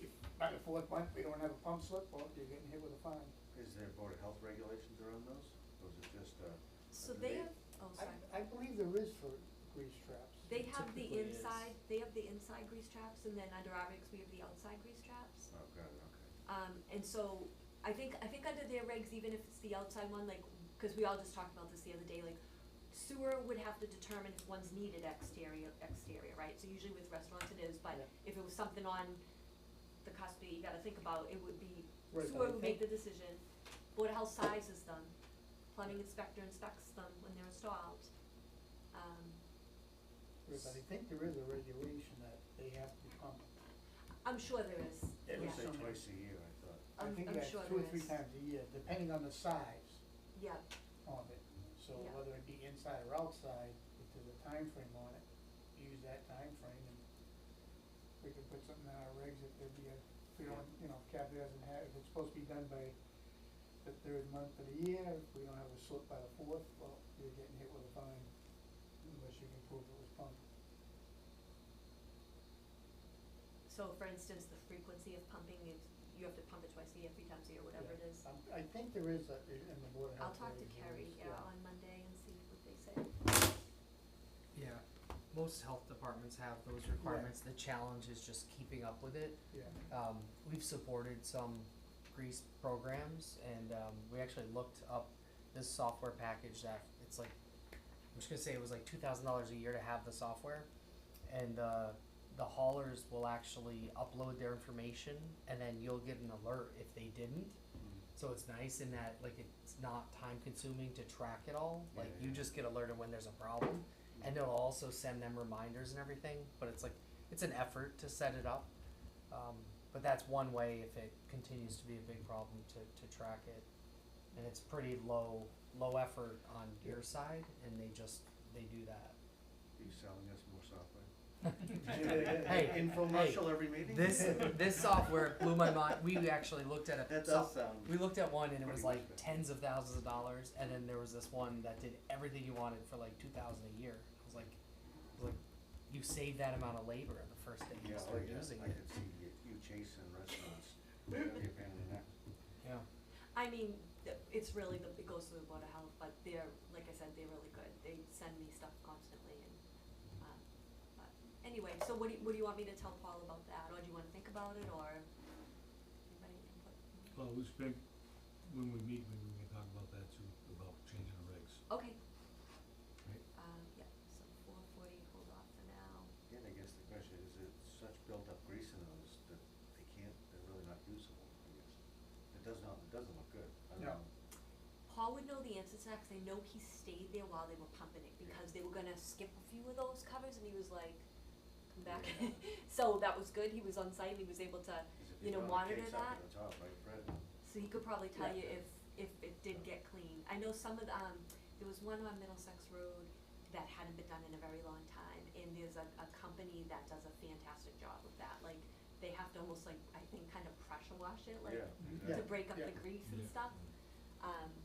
If by the 4th month, we don't have a pump slip, well, you're getting hit with a fine. Is there Board of Health regulations around those, or is it just, so they have, oh, sorry. I believe there is for grease traps. They have the typically is. inside, they have the inside grease traps, and then under our rigs, we have the outside grease traps. oh, got it, okay. And so, I think under their regs, even if it's the outside one, like, cause we all just talked about this the other day, like, sewer would have to determine if one's needed exterior, right? So usually with restaurants it is, but Yeah. if it was something on the cusp, you gotta think about, it would be, Right, but sewer I would make think- the decision, Board of Health sizes them, plumbing inspector inspects them when they're installed. But I think there is a regulation that they have to be pumped. I'm sure there is, It yeah. was Say some- twice a year, I thought. I think I'm that's sure 2 or there 3 is. times a year, depending on the size Yeah, of it. So Yeah. whether it be inside or outside, if there's a time frame on it, use that time frame, and we could put something in our regs if there'd be a, if we don't, you know, if Captain doesn't have, if it's supposed to be done by the 3rd month of the year, if we don't have a slip by the 4th, well, you're getting hit with a fine unless you can prove it was pumped. so for instance, the frequency of pumping is, you have to pump it twice a year, 3 times a year, whatever it is. I think there is a, in the Board of I'll Health. talk to regs, there Kerry, is, yeah, on Monday and see what they say. Yeah, most health departments have those requirements. The challenge is just keeping up with it. Yeah. We've supported some grease programs and, we actually looked up this software package that it's like, I'm just gonna say it was like $2,000 a year to have the software. And, the haulers will actually upload their information and then you'll get an alert if they didn't. So it's nice in that, like, it's not time consuming to track it all, like, Yeah, you yeah. just get alerted when there's a problem. And they'll also send them reminders and everything, but it's like, it's an effort to set it up. But that's one way if it continues to be a big problem to track it. And it's pretty low effort on your side and they do that. Are you selling us more software? Hey, Infomercial every meeting? This software blew my mind. We actually looked at That so- does sound. we looked at one and it was pretty like much it. tens of thousands of dollars, and then there was this one that did everything you wanted for like $2,000 a year. It was like, you save that amount of labor the first day you Yeah, start oh yeah, using I it. could see you chasing restaurants I mean, it's really, it goes through the Board of Health, but they're, like I said, they're really good. They send me stuff constantly and, but anyway, so what do you want me to tell Paul about that, or do you wanna think about it, or anybody input? Well, we spent, when we meet, maybe we can talk about that too, about changing the regs, Okay, right? yeah, so 440, hold off for now. Again, I guess the question is, it's such built-up grease in those that they're really not usable, I guess. It doesn't look good, I don't No. know. Paul would know the answer to that, 'cause I know he stayed there while they were pumping it, because they were gonna skip a few of those covers, and he was like, come back. Yeah. So that was good, he was on site, and he was able to, 'Cause if you know, don't, it monitor cakes up that. at the top, right, Fred? So he could probably tell Yeah. you if it did get clean. I know some of the, there was one on Middlesex Road that hadn't been done in a very long time, and there's a company that does a fantastic job with that, like, they have to almost like, I think, kind of pressure wash it, like, Yeah, Yeah. to exactly. break up Yeah. the grease and Yeah. stuff.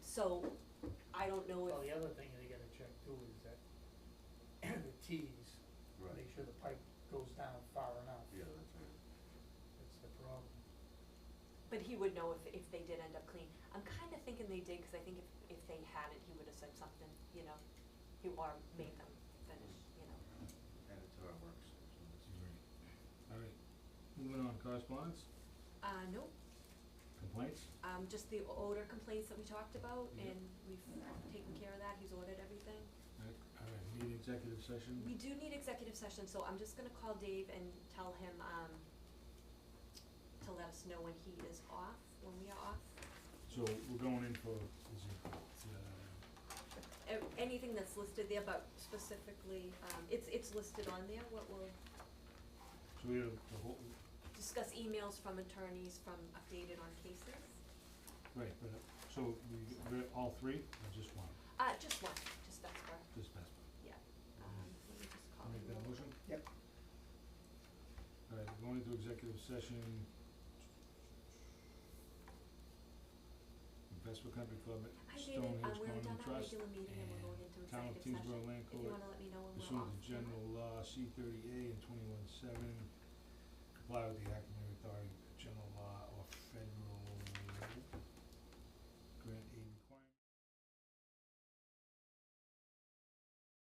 So, I don't know Well, the if, other thing they gotta check too is that the tees, Right. make sure the pipe goes down far enough. Yeah, that's right. That's the problem. but he would know if they did end up clean. I'm kinda thinking they did, 'cause I think if they hadn't, he would've said something, you know, or made them finish, you know. Add it to our work session. Right. Alright, moving on, correspondence, No, complaints? just the odor complaints that we talked about, Yeah. and we've taken care of that, he's ordered everything. Alright, need executive session? We do need executive session, so I'm just gonna call Dave and tell him, to let us know when he is off, when we are off. So we're going in for, is it, Anything that's listed there, but specifically, it's listed on there, what will, so we have the whole, discuss emails from attorneys from updated on cases. right, but, so we're all three, or just one, Just one, just that's for, just best? yeah, let me just call I'll make him that over. motion? Yep. Alright, we're going into executive session. Investment Country Club, Hi David, Stonehenge we're Bond done and our Trust, regular meeting and we're going and into Town of executive session. Tyngsborough Land If you Court, wanna let me know when we're off. pursuant to general law C-30A and 21-7, comply with the Act of Mayor Authority, general law or federal